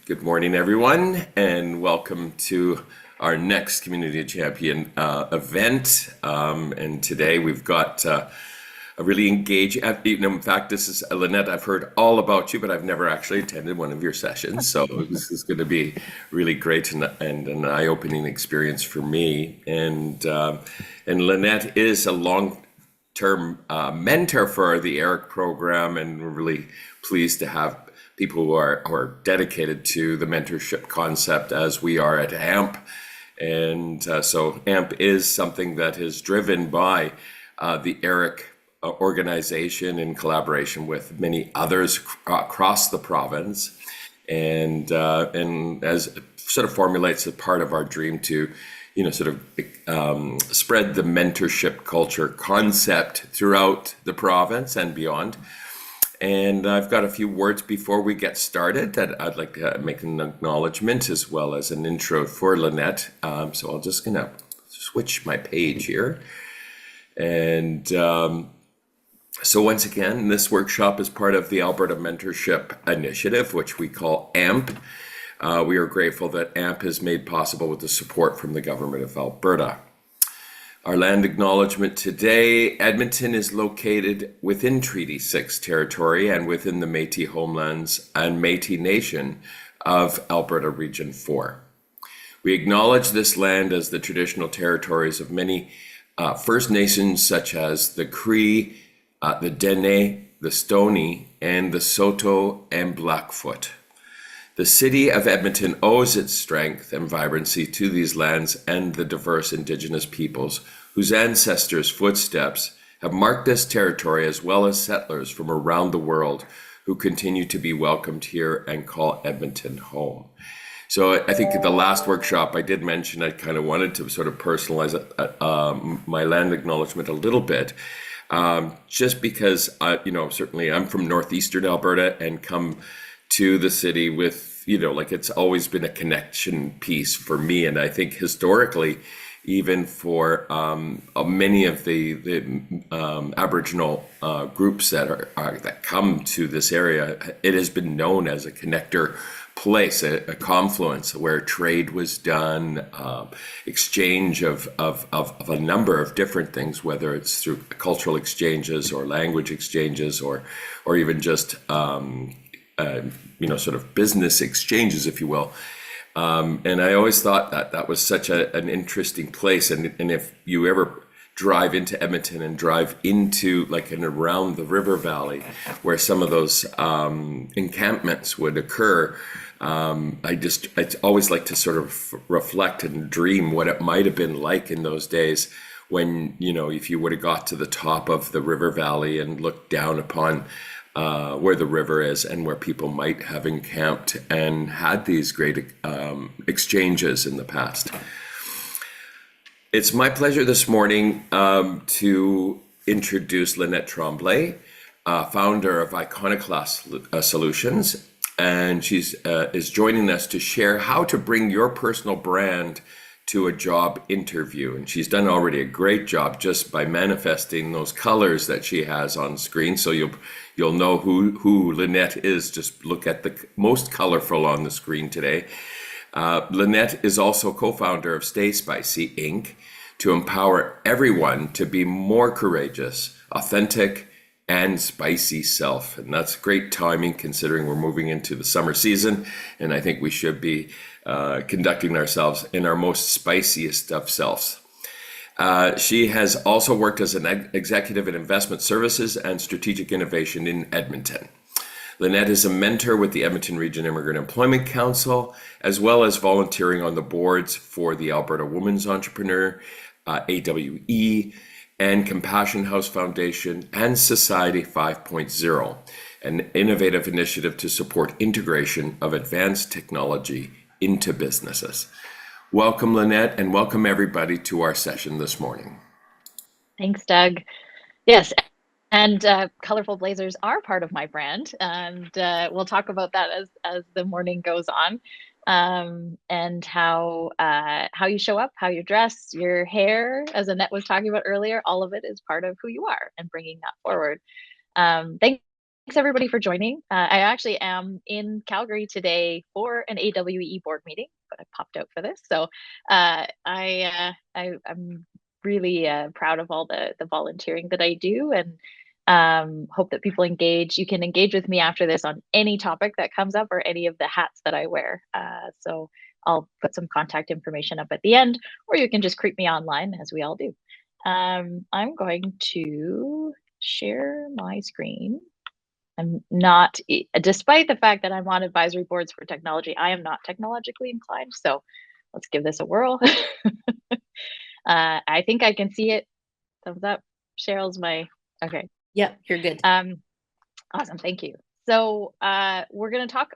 Good morning, everyone, and welcome to our next Community Champion event. And today we've got a really engaging, in fact, this is Lynette. I've heard all about you, but I've never actually attended one of your sessions. So this is going to be really great and an eye-opening experience for me. And Lynette is a long-term mentor for the ERIC program, and we're really pleased to have people who are dedicated to the mentorship concept as we are at AMP. And so AMP is something that is driven by the ERIC organization in collaboration with many others across the province. And as sort of formulates a part of our dream to, sort of spread the mentorship culture concept throughout the province and beyond. And I've got a few words before we get started that I'd like to make an acknowledgement as well as an intro for Lynette. So I'm just going to switch my page here. And so once again, this workshop is part of the Alberta Mentorship Initiative, which we call AMP. We are grateful that AMP is made possible with the support from the Government of Alberta. Our land acknowledgement today: Edmonton is located within Treaty 6 territory and within the Métis homelands and Métis Nation of Alberta Region 4. We acknowledge this land as the traditional territories of many First Nations such as the Cree, the Dene, the Stoney, and the Saulteaux and Blackfoot. The city of Edmonton owes its strength and vibrancy to these lands and the diverse Indigenous peoples whose ancestors' footsteps have marked this territory, as well as settlers from around the world who continue to be welcomed here and call Edmonton home. So I think at the last workshop I did mention I kind of wanted to sort of personalize my land acknowledgement a little bit. Just because, certainly I'm from northeastern Alberta and come to the city with, it's always been a connection piece for me. And I think historically, even for many of the Aboriginal groups that come to this area, it has been known as a connector place, a confluence where trade was done, exchange of a number of different things, whether it's through cultural exchanges or language exchanges or even just sort of business exchanges, if you will. And I always thought that was such an interesting place. And if you ever drive into Edmonton and drive into and around the river valley where some of those encampments would occur, I always like to sort of reflect and dream what it might have been like in those days when, if you would have got to the top of the river valley and looked down upon where the river is and where people might have encamped and had these great exchanges in the past. It's my pleasure this morning to introduce Lynette Trembley, founder of Iconoclast Solutions, and she's is joining us to share how to bring your personal brand to a job interview. And she's done already a great job just by manifesting those colors that she has on screen. So you'll know who Lynette is. Just look at the most colorful on the screen today. Lynette is also co-founder of Stay Spicy Inc. to empower everyone to be more courageous, authentic, and spicy self. And that's great timing considering we're moving into the summer season. And I think we should be conducting ourselves in our most spiciest of selves. She has also worked as an executive in investment services and strategic innovation in Edmonton. Lynette is a mentor with the Edmonton Region Immigrant Employment Council, as well as volunteering on the boards for the Alberta Women Entrepreneurs, AWE, and Compassion House Foundation and Society 5.0, an innovative initiative to support integration of advanced technology into businesses. Welcome, Lynette, and welcome everybody to our session this morning. Thanks, Doug. Yes, and colorful blazers are part of my brand, and we'll talk about that as the morning goes on, and how you show up, how you dress, your hair, as Annette was talking about earlier. All of it is part of who you are, and bringing that forward. Thanks Thanks everybody for joining. I actually am in Calgary today for an AWE board meeting, but I popped out for this. So I'm really proud of all the volunteering that I do, and hope that people engage. You can engage with me after this on any topic that comes up or any of the hats that I wear. So I'll put some contact information up at the end, or you can just creep me online as we all do. I'm going to share my screen. I'm not, despite the fact that I'm on advisory boards for technology, I am not technologically inclined. So let's give this a whirl. I think I can see it. Thumbs up. Cheryl's my, okay. Yep, you're good. Awesome. Thank you. So we're going to talk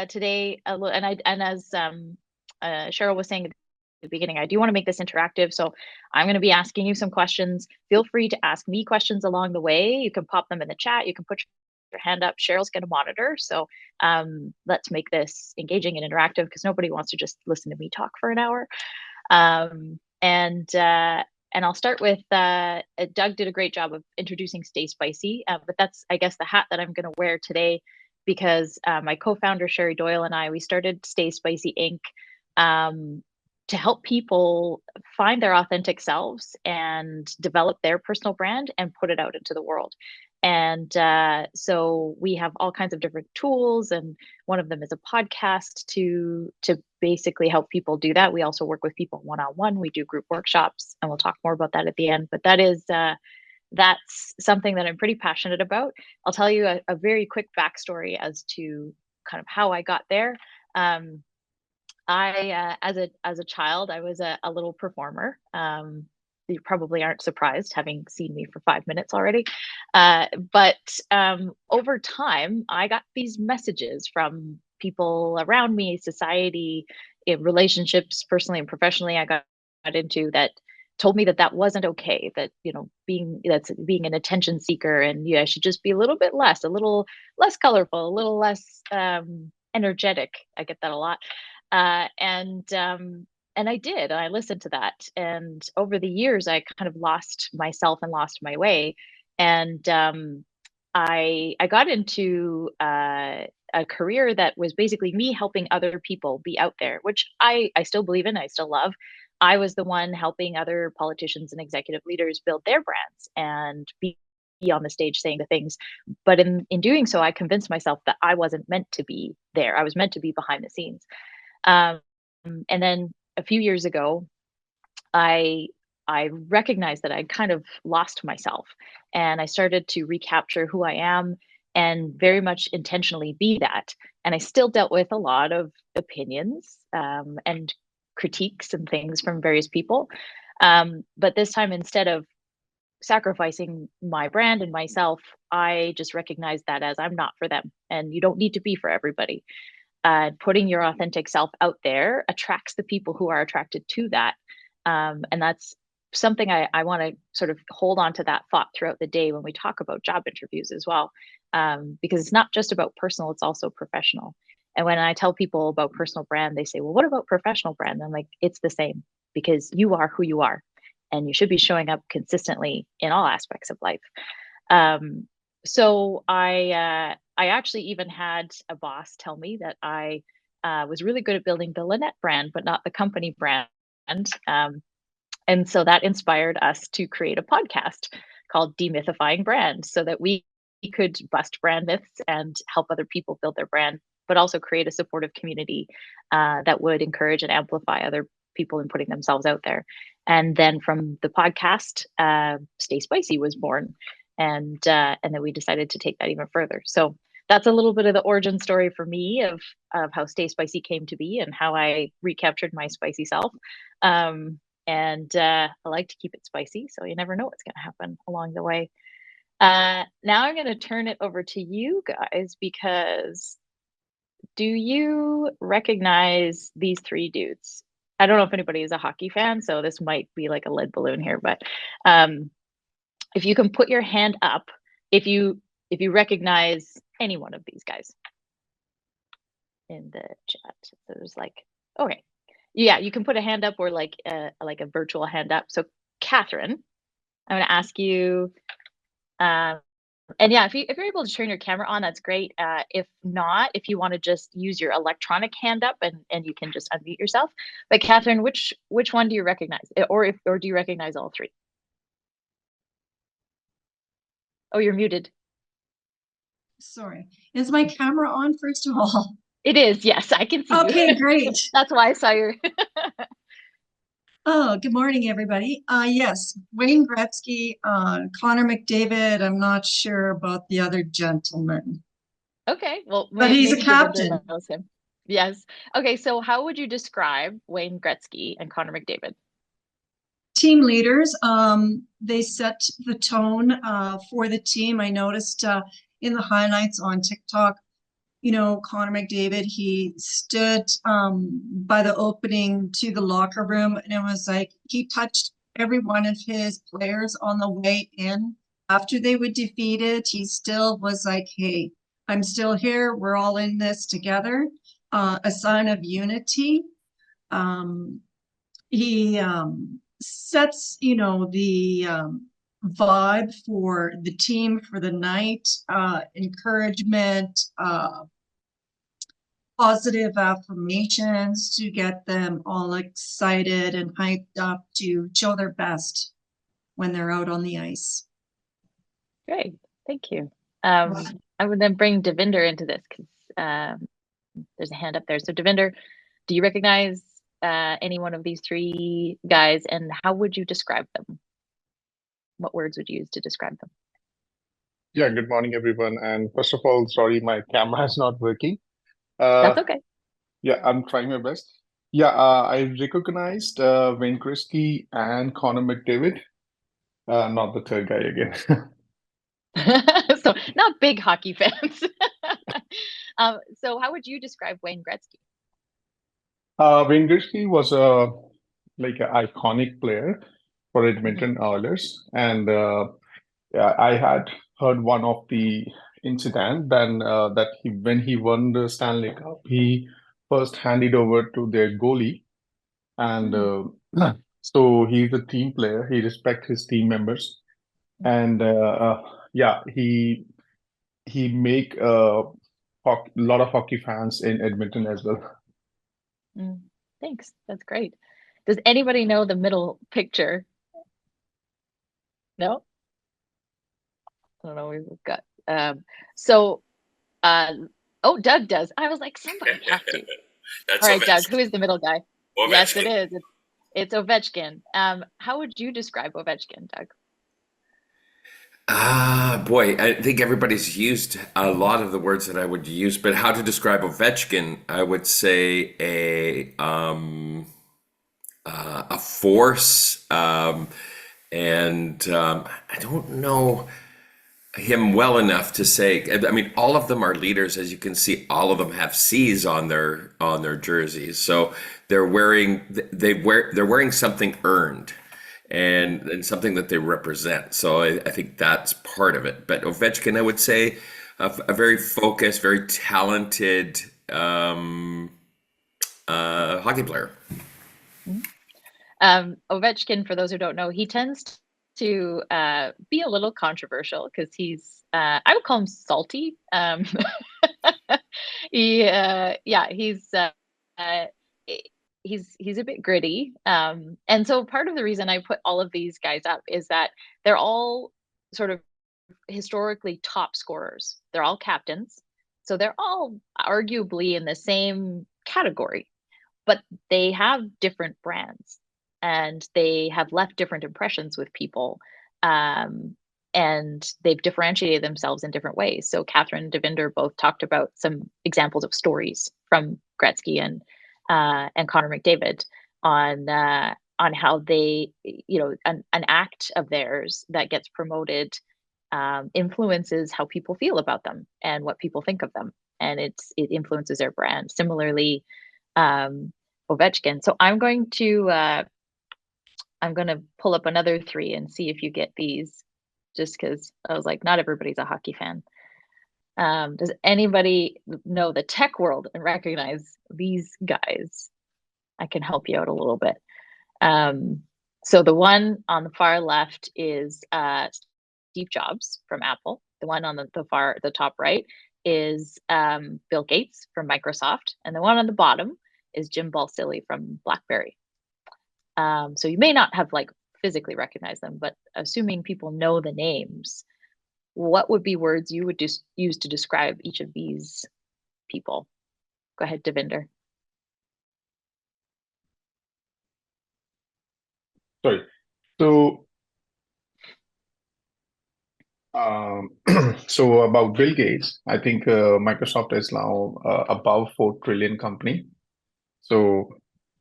today a little, and as Cheryl was saying at the beginning, I do want to make this interactive. So I'm going to be asking you some questions. Feel free to ask me questions along the way. You can pop them in the chat. You can put your hand up. Cheryl's going to monitor. So let's make this engaging and interactive, because nobody wants to just listen to me talk for an hour. And I'll start with Doug did a great job of introducing Stay Spicy, but that's, I guess, the hat that I'm going to wear today, because my co-founder Sherry Doyle and I, we started Stay Spicy Inc. To help people find their authentic selves and develop their personal brand and put it out into the world. And so we have all kinds of different tools, and one of them is a podcast to basically help people do that. We also work with people one-on-one. We do group workshops, and we'll talk more about that at the end. But that is that's something that I'm pretty passionate about. I'll tell you a very quick backstory as to kind of how I got there. I as a child, I was a little performer. You probably aren't surprised, having seen me for 5 minutes already. But over time, I got these messages from people around me, society, in relationships, personally and professionally, I got into that told me that that wasn't okay. That being an attention seeker, and I should just be a little less colorful, a little less energetic. I get that a lot. And I did. I listened to that, and over the years, I kind of lost myself and lost my way. And I got into a career that was basically me helping other people be out there, which I still believe in. I still love. I was the one helping other politicians and executive leaders build their brands and be on the stage saying the things. But in doing so, I convinced myself that I wasn't meant to be there. I was meant to be behind the scenes. And then a few years ago, I recognized that I'd kind of lost myself, and I started to recapture who I am and very much intentionally be that. And I still dealt with a lot of opinions and critiques and things from various people. But this time, instead of sacrificing my brand and myself, I just recognized that as I'm not for them, and you don't need to be for everybody. Putting your authentic self out there attracts the people who are attracted to that. And that's something I want to sort of hold on to that thought throughout the day when we talk about job interviews as well. Because it's not just about personal, it's also professional. And when I tell people about personal brand, they say, well, what about professional brand? And I'm like, it's the same, because you are who you are, and you should be showing up consistently in all aspects of life. So I actually even had a boss tell me that I was really good at building the Lynette brand, but not the company brand. And so that inspired us to create a podcast called Demythifying Brand, so that we could bust brand myths and help other people build their brand, but also create a supportive community that would encourage and amplify other people in putting themselves out there. And then from the podcast, Stay Spicy was born. And then we decided to take that even further. So that's a little bit of the origin story for me of how Stay Spicy came to be and how I recaptured my spicy self. And I like to keep it spicy, so you never know what's going to happen along the way. Now I'm going to turn it over to you guys, because do you recognize these three dudes? I don't know if anybody is a hockey fan, so this might be like a lead balloon here, but if you can put your hand up if you recognize any one of these guys in the chat. So there's like, okay, yeah, you can put a hand up, or like a virtual hand up. So Catherine, I'm going to ask you, And yeah, if you're able to turn your camera on, that's great. If not, if you want to just use your electronic hand up and you can just unmute yourself. But Catherine, which one do you recognize? Or do you recognize all three? Oh, you're muted. Sorry. Is my camera on, first of all? It is, yes, I can see you. Okay, great. That's why I saw your Oh, good morning, everybody. Yes, Wayne Gretzky, Connor McDavid. I'm not sure about the other gentleman. Okay, well, But he's a maybe captain. Devinder knows him. Yes. Okay, so how would you describe Wayne Gretzky and Connor McDavid? Team leaders. They set the tone for the team. I noticed in the highlights on TikTok, you know, Connor McDavid, he stood by the opening to the locker room, and it was like he touched every one of his players on the way in. After they were defeated, he still was like, hey, I'm still here. We're all in this together. A sign of unity. He sets, you know, the vibe for the team for the night, encouragement, positive affirmations to get them all excited and hyped up to show their best when they're out on the ice. Great, thank you. I would then bring Devinder into this because there's a hand up there. So Devinder, do you recognize any one of these three guys, and how would you describe them? What words would you use to describe them? Yeah, good morning, everyone. And first of all, sorry, my camera is not working. Uh, That's okay. yeah, I'm trying my best. Yeah, I recognized Wayne Gretzky and Connor McDavid, not the third guy again. So not big hockey fans. So how would you describe Wayne Gretzky? Wayne Gretzky was like an iconic player for Edmonton Oilers, and yeah, I had heard one of the incident then that when he won the Stanley Cup, he first handed over to their goalie, and so he's a team player. He respects his team members, and yeah, he make a lot of hockey fans in Edmonton as well. Thanks, that's great. Does anybody know the middle picture? No? I don't know, we've got oh, Doug does. I was like, somebody have to. That's All right, Ovechkin. Doug, who is the middle guy? Ovechkin. Yes, it is. It's Ovechkin. How would you describe Ovechkin, Doug? Boy, I think everybody's used a lot of the words that I would use, but how to describe Ovechkin, I would say a force, and I don't know him well enough to say. I mean, all of them are leaders, as you can see. All of them have C's on their jerseys, so they're wearing something earned, and something that they represent. So I think that's part of it. But Ovechkin, I would say, a very focused, very talented hockey player. Ovechkin, for those who don't know, he tends to be a little controversial because he's I would call him salty. He's he's a bit gritty. And so part of the reason I put all of these guys up is that they're all sort of historically top scorers. They're all captains. So they're all arguably in the same category, but they have different brands and they have left different impressions with people. And they've differentiated themselves in different ways. So Catherine and Devinder both talked about some examples of stories from Gretzky and Connor McDavid on how they, you know, an act of theirs that gets promoted influences how people feel about them and what people think of them, and it influences their brand. Similarly, Ovechkin. So I'm going to pull up another three and see if you get these, just because I was like, not everybody's a hockey fan. Does anybody know the tech world and recognize these guys? I can help you out a little bit. So the one on the far left is Steve Jobs from Apple. The one on the top right is Bill Gates from Microsoft, and the one on the bottom is Jim Balsillie from BlackBerry. So you may not have like physically recognized them, but assuming people know the names, what would be words you would just use to describe each of these people? Go ahead, Devinder. Sorry. So, so about Bill Gates, I think Microsoft is now above 4 trillion company. So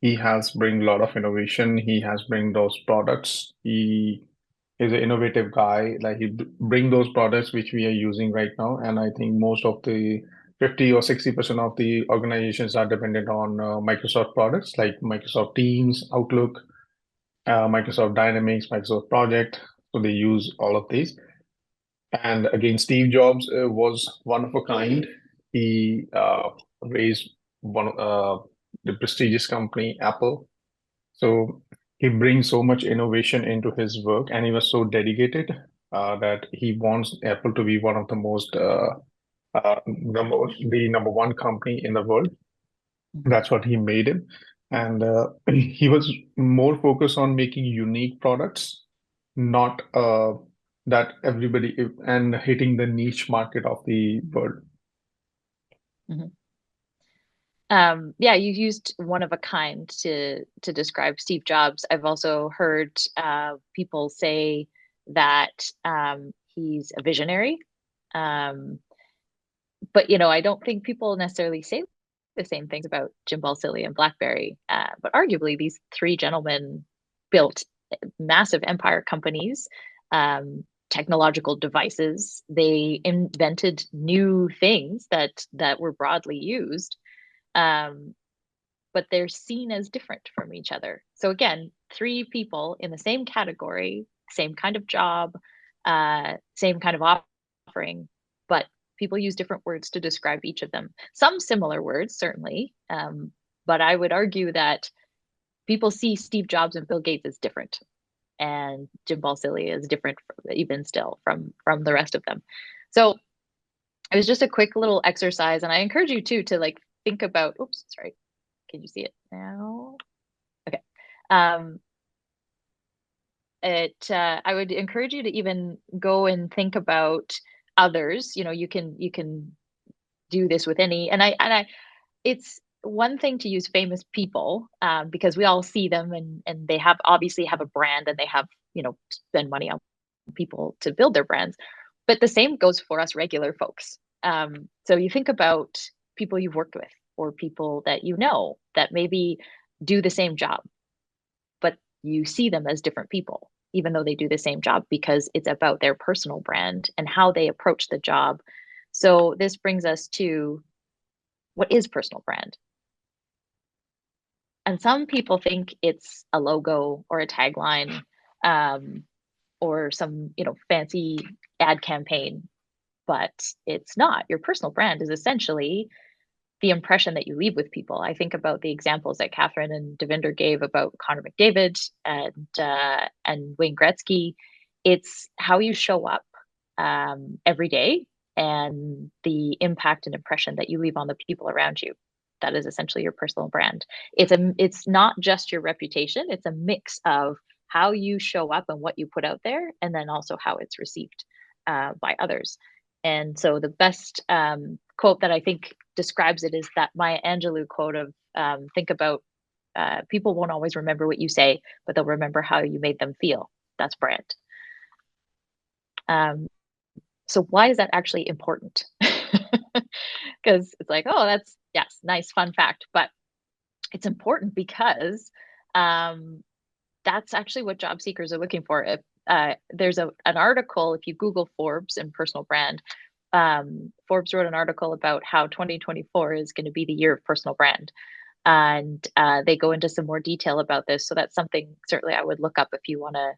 he has bring a lot of innovation. He has bring those products. He is an innovative guy. Like he bring those products which we are using right now. And I think most of the 50 or 60% of the organizations are dependent on Microsoft products like Microsoft Teams, Outlook, Microsoft Dynamics, Microsoft Project. So they use all of these. And again, Steve Jobs was one of a kind. He raised the prestigious company Apple. So he brings so much innovation into his work, and he was so dedicated that he wants Apple to be one of the most the number one company in the world. That's what he made him, and he was more focused on making unique products, not that everybody and hitting the niche market of the world. Mm-hmm. Yeah, you used one of a kind to describe Steve Jobs. I've also heard people say that he's a visionary, but I don't think people necessarily say the same things about Jim Balsillie and BlackBerry. But arguably, these three gentlemen built massive empire companies, technological devices. They invented new things that were broadly used. But they're seen as different from each other. So again, three people in the same category, same kind of job, same kind of offering, but people use different words to describe each of them. Some similar words, certainly, but I would argue that people see Steve Jobs and Bill Gates as different, and Jim Balsillie is different even still from the rest of them. So it was just a quick little exercise, and I encourage you too to like think about, oops, sorry, can you see it now? Okay. I would encourage you to even go and think about others. You can do this with any, and I it's one thing to use famous people because we all see them and they obviously have a brand, and they have spend money on people to build their brands, but the same goes for us regular folks. So you think about people you've worked with, or people that that maybe do the same job, but you see them as different people, even though they do the same job, because it's about their personal brand and how they approach the job. So this brings us to, what is personal brand? And some people think it's a logo or a tagline, or some fancy ad campaign, but it's not. Your personal brand is essentially the impression that you leave with people. I think about the examples that Catherine and Devinder gave about Connor McDavid and Wayne Gretzky. It's how you show up every day, and the impact and impression that you leave on the people around you. That is essentially your personal brand. It's not just your reputation. It's a mix of how you show up and what you put out there, and then also how it's received by others. And so the best quote that I think describes it is that Maya Angelou quote of think about people won't always remember what you say, but they'll remember how you made them feel. That's brand. So why is that actually important? Because it's like, oh, that's, yes, nice, fun fact. But it's important because that's actually what job seekers are looking for. If there's an article, if you Google Forbes and personal brand, Forbes wrote an article about how 2024 is going to be the year of personal brand. And they go into some more detail about this. So that's something certainly I would look up if you want to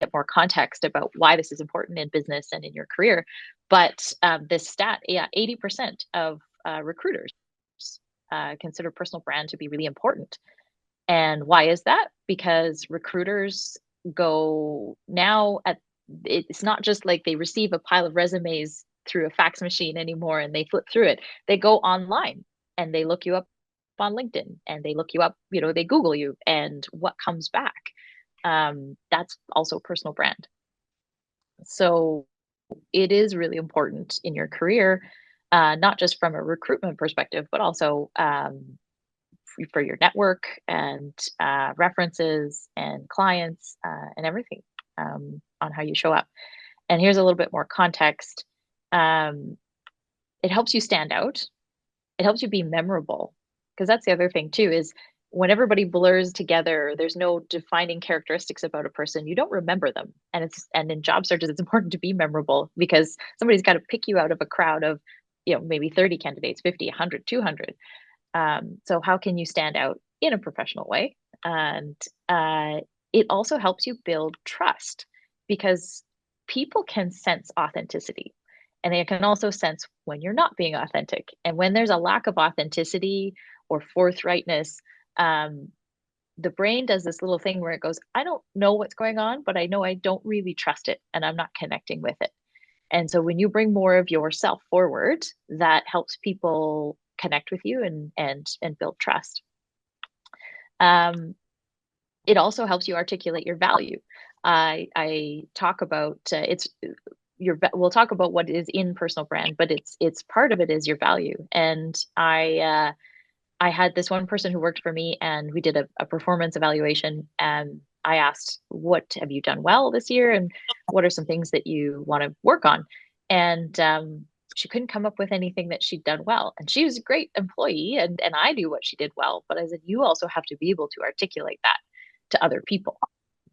get more context about why this is important in business and in your career. But this stat, 80% of recruiters consider personal brand to be really important. And why is that? Because recruiters go now it's not just like they receive a pile of resumes through a fax machine anymore and they flip through it. They go online and they look you up on LinkedIn and they look you up, they Google you, and what comes back. That's also personal brand. So it is really important in your career, not just from a recruitment perspective, but also for your network and references and clients and everything, on how you show up. And here's a little bit more context. It helps you stand out. It helps you be memorable, because that's the other thing too, is when everybody blurs together, there's no defining characteristics about a person, you don't remember them. And in job searches, it's important to be memorable, because somebody's got to pick you out of a crowd of, maybe 30 candidates, 50, 100, 200. So how can you stand out in a professional way? And it also helps you build trust, because people can sense authenticity, and they can also sense when you're not being authentic. And when there's a lack of authenticity or forthrightness, the brain does this little thing where it goes, I don't know what's going on, but I know I don't really trust it and I'm not connecting with it. And so when you bring more of yourself forward, that helps people connect with you and build trust. It also helps you articulate your value. I talk about we'll talk about what is in personal brand, but it's part of it is your value. And I had this one person who worked for me, and we did a performance evaluation, and I asked, what have you done well this year? And what are some things that you want to work on? And she couldn't come up with anything that she'd done well. And she was a great employee, and I knew what she did well. But I said, you also have to be able to articulate that to other people.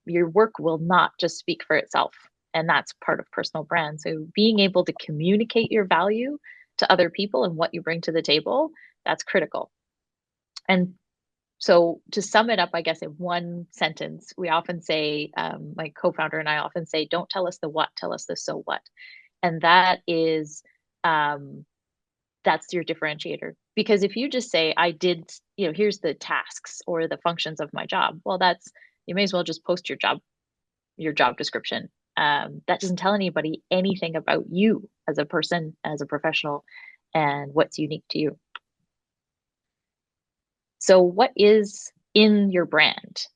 Your work will not just speak for itself. And that's part of personal brand. So being able to communicate your value to other people and what you bring to the table, that's critical. And so to sum it up, I guess, in one sentence, we often say, my co-founder and I often say, don't tell us the what, tell us the so what. And that is, that's your differentiator. Because if you just say, I did, here's the tasks or the functions of my job, well, you may as well just post your job description. That doesn't tell anybody anything about you as a person, as a professional, and what's unique to you. So what is in your brand?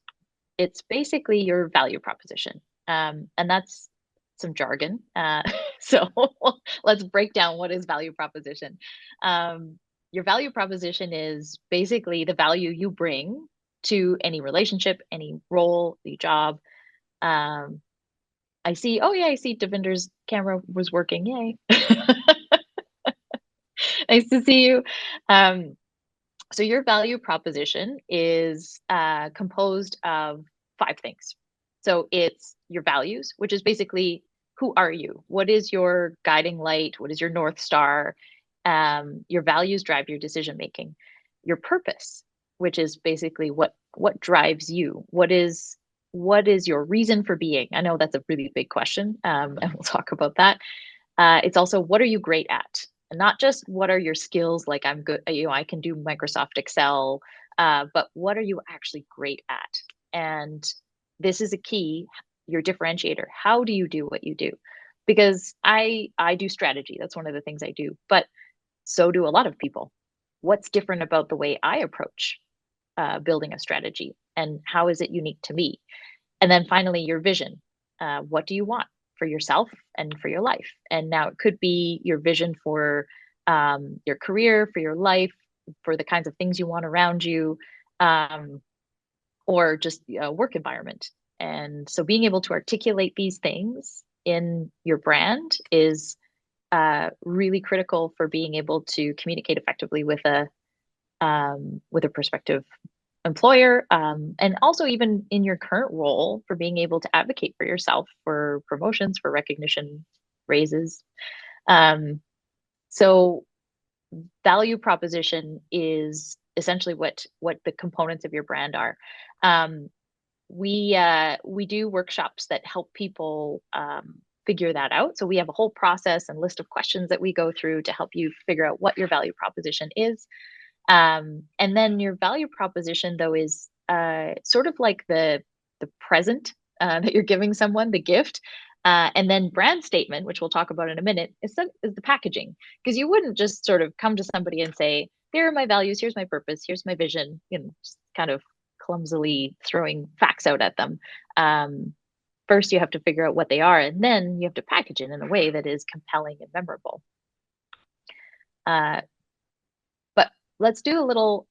It's basically your value proposition. And that's some jargon. So let's break down what is value proposition. Your value proposition is basically the value you bring to any relationship, any role, the job. I see Devinder's camera was working. Yay. Nice to see you. So your value proposition is composed of 5 things. So it's your values, which is basically, who are you? What is your guiding light? What is your North Star? Your values drive your decision making. Your purpose, which is basically what drives you. What is your reason for being? I know that's a really big question, and we'll talk about that. It's also, what are you great at? And not just what are your skills, like I'm good, I can do Microsoft Excel, but what are you actually great at? And this is a key, your differentiator. How do you do what you do? Because I do strategy. That's one of the things I do, but so do a lot of people. What's different about the way I approach building a strategy, and how is it unique to me? And then finally, your vision. What do you want for yourself and for your life? And now it could be your vision for your career, for your life, for the kinds of things you want around you, or just a work environment. And so being able to articulate these things in your brand is really critical for being able to communicate effectively with a prospective employer, and also even in your current role, for being able to advocate for yourself for promotions, for recognition, raises. So value proposition is essentially what the components of your brand are. We do workshops that help people figure that out. So we have a whole process and list of questions that we go through to help you figure out what your value proposition is. And then your value proposition, though, is sort of like the present that you're giving someone, the gift. And then brand statement, which we'll talk about in a minute, is the packaging. Because you wouldn't just sort of come to somebody and say, here are my values, here's my purpose, here's my vision, just kind of clumsily throwing facts out at them. First, you have to figure out what they are, and then you have to package it in a way that is compelling and memorable. But let's do a little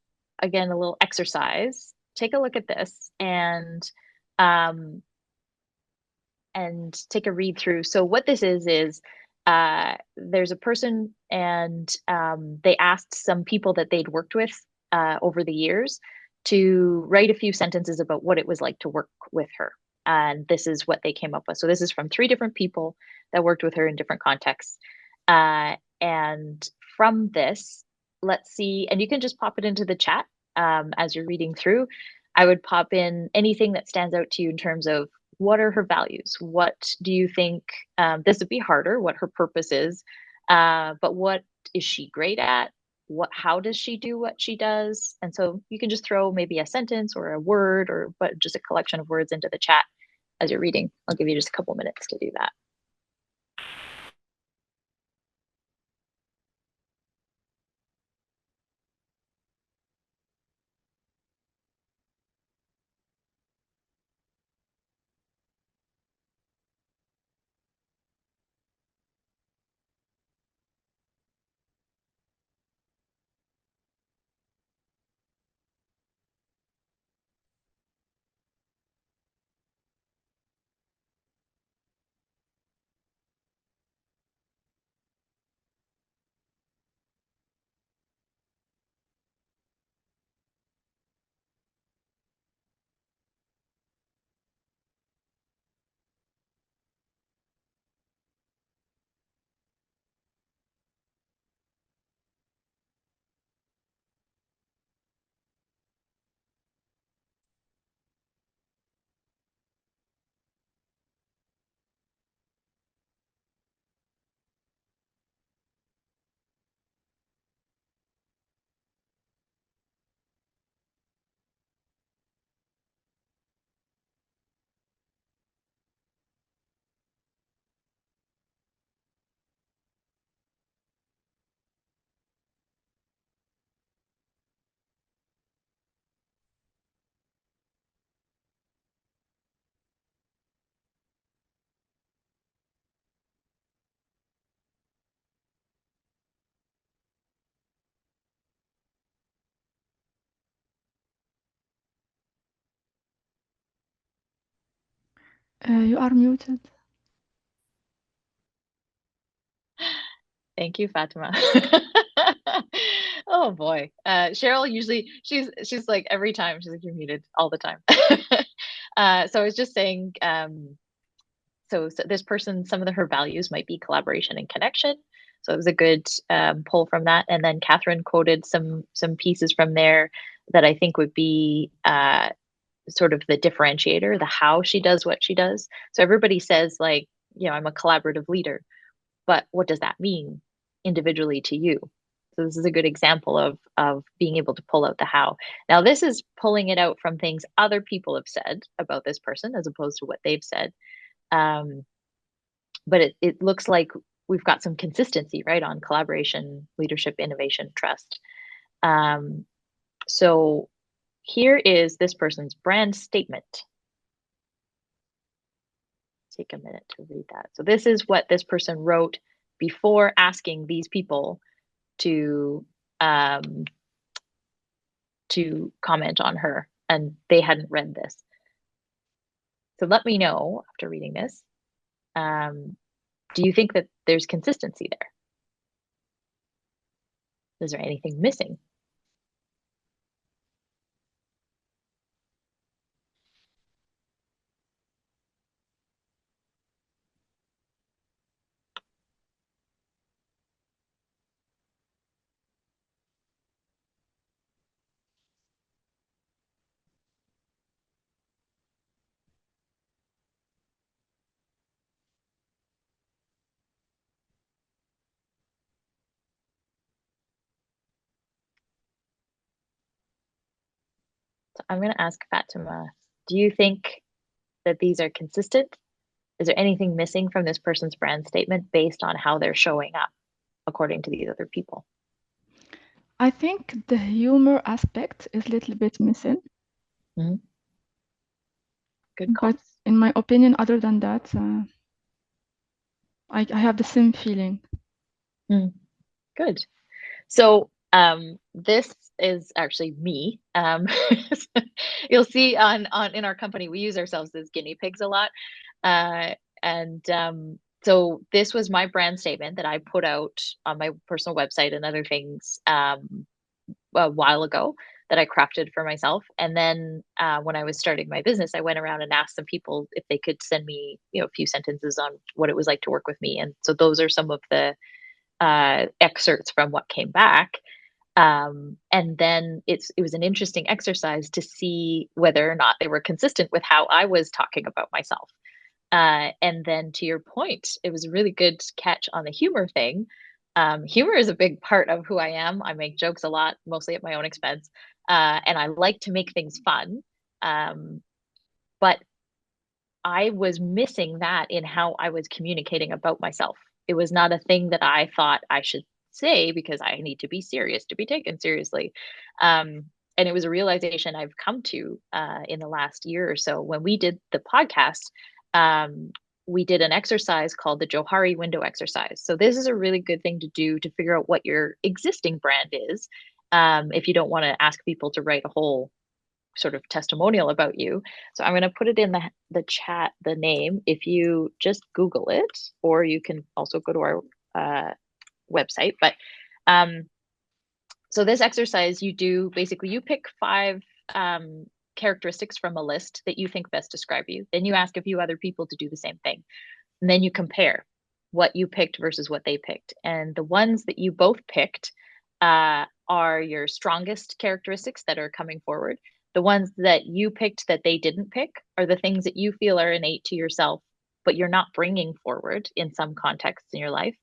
exercise. Take a look at this and take a read through. So what this is there's a person, and they asked some people that they'd worked with over the years to write a few sentences about what it was like to work with her. And this is what they came up with. So this is from 3 different people that worked with her in different contexts. And from this, let's see, and you can just pop it into the chat as you're reading through. I would pop in anything that stands out to you in terms of what are her values? What do you think, this would be harder, what her purpose is, but what is she great at? How does she do what she does? And so you can just throw maybe a sentence or a word but just a collection of words into the chat as you're reading. I'll give you just a couple minutes to do that. You are muted. Thank you, Fatima. Oh boy. Cheryl usually she's like every time she's like, you're muted all the time. So I was just saying, so this person, some of her values might be collaboration and connection. So it was a good pull from that. And then Catherine quoted some pieces from there that I think would be sort of the differentiator, the how she does what she does. So everybody says like, I'm a collaborative leader, but what does that mean individually to you? So this is a good example of being able to pull out the how. Now this is pulling it out from things other people have said about this person as opposed to what they've said. But it looks like we've got some consistency, right, on collaboration, leadership, innovation, trust. So here is this person's brand statement. Take a minute to read that. So this is what this person wrote before asking these people to comment on her, and they hadn't read this. So let me know after reading this. Do you think that there's consistency there? Is there anything missing? So I'm going to ask Fatima, do you think that these are consistent? Is there anything missing from this person's brand statement based on how they're showing up according to these other people? I think the humor aspect is a little bit missing, Good call. but in my opinion, other than that, I have the same feeling. Good. So this is actually me. You'll see on in our company, we use ourselves as guinea pigs a lot. So this was my brand statement that I put out on my personal website and other things a while ago that I crafted for myself. And then when I was starting my business, I went around and asked some people if they could send me, a few sentences on what it was like to work with me. And so those are some of the excerpts from what came back. And then it was an interesting exercise to see whether or not they were consistent with how I was talking about myself. And then to your point, it was a really good catch on the humor thing. Humor is a big part of who I am. I make jokes a lot, mostly at my own expense. And I like to make things fun. But I was missing that in how I was communicating about myself. It was not a thing that I thought I should say because I need to be serious to be taken seriously. And it was a realization I've come to in the last year or so. When we did the podcast, we did an exercise called the Johari window exercise. So this is a really good thing to do to figure out what your existing brand is. If you don't want to ask people to write a whole sort of testimonial about you. So I'm going to put it in the chat, the name, if you just Google it, or you can also go to our website. But so this exercise you do, basically you pick 5 characteristics from a list that you think best describe you. Then you ask a few other people to do the same thing. And then you compare what you picked versus what they picked. And the ones that you both picked are your strongest characteristics that are coming forward. The ones that you picked that they didn't pick are the things that you feel are innate to yourself, but you're not bringing forward in some contexts in your life.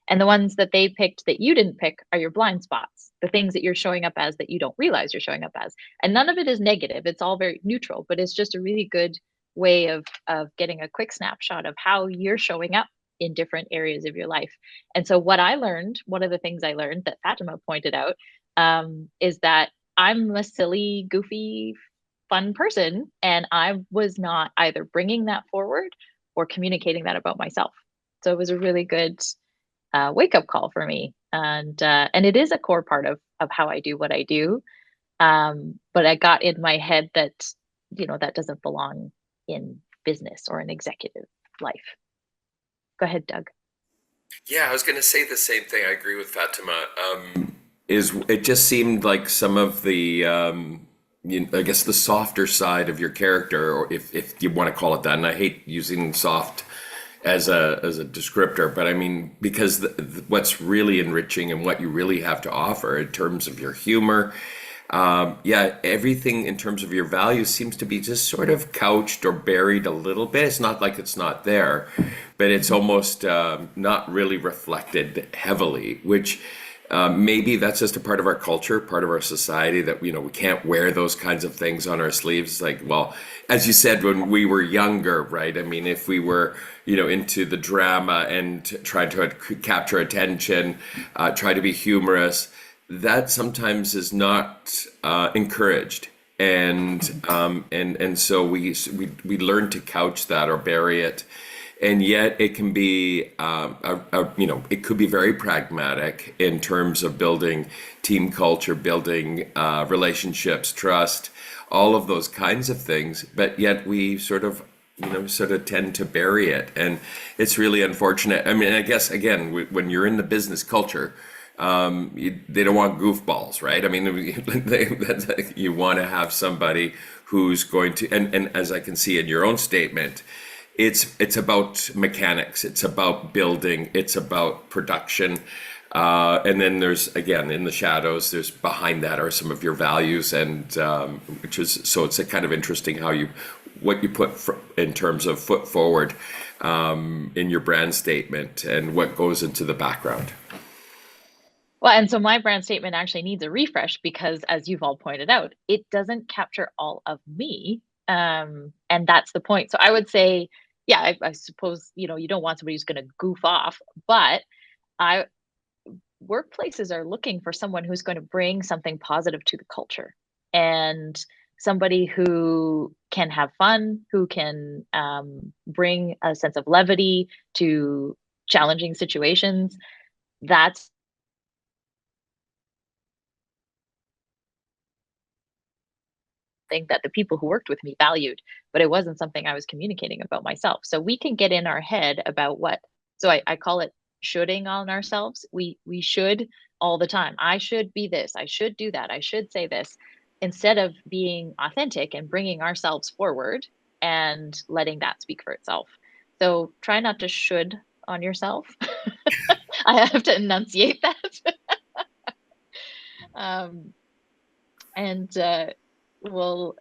And the ones that they picked that you didn't pick are your blind spots, the things that you're showing up as that you don't realize you're showing up as. And none of it is negative. It's all very neutral, but it's just a really good way of getting a quick snapshot of how you're showing up in different areas of your life. And so what I learned, one of the things I learned that Fatima pointed out, is that I'm a silly, goofy, fun person. And I was not either bringing that forward or communicating that about myself. So it was a really good wake-up call for me. And it is a core part of how I do what I do. But I got in my head that, that doesn't belong in business or in executive life. Go ahead, Doug. Yeah, I was going to say the same thing. I agree with Fatima. It just seemed like some of the, I guess the softer side of your character, or if you want to call it that, and I hate using soft as a descriptor, but I mean, because what's really enriching and what you really have to offer in terms of your humor, everything in terms of your values seems to be just sort of couched or buried a little bit. It's not like it's not there, but it's almost not really reflected heavily, which maybe that's just a part of our culture, part of our society, that we can't wear those kinds of things on our sleeves. Like, well, as you said, when we were younger, right? I mean, if we were into the drama and trying to capture attention, try to be humorous, that sometimes is not encouraged, and so we learn to couch that or bury it. And yet it can be, it could be very pragmatic in terms of building team culture, building relationships, trust, all of those kinds of things. But yet we sort of tend to bury it. And it's really unfortunate. I mean, I guess, again, when you're in the business culture, they don't want goofballs, right? I mean, you want to have somebody who's going to, and as I can see in your own statement, it's about mechanics, it's about building, it's about production, and then there's, again, in the shadows, there's behind that are some of your values, and so it's a kind of interesting how what you put in terms of foot forward in your brand statement and what goes into the background. Well, and so my brand statement actually needs a refresh because, as you've all pointed out, it doesn't capture all of me, and that's the point. So I would say yeah, I suppose, you don't want somebody who's going to goof off, but I workplaces are looking for someone who's going to bring something positive to the culture, and somebody who can have fun, who can bring a sense of levity to challenging situations. That's thing that the people who worked with me valued, but it wasn't something I was communicating about myself. So we can get in our head about what, so I call it shoulding on ourselves. We should all the time. I should be this, I should do that, I should say this, instead of being authentic and bringing ourselves forward and letting that speak for itself. So try not to should on yourself. I have to enunciate that. um, and we'll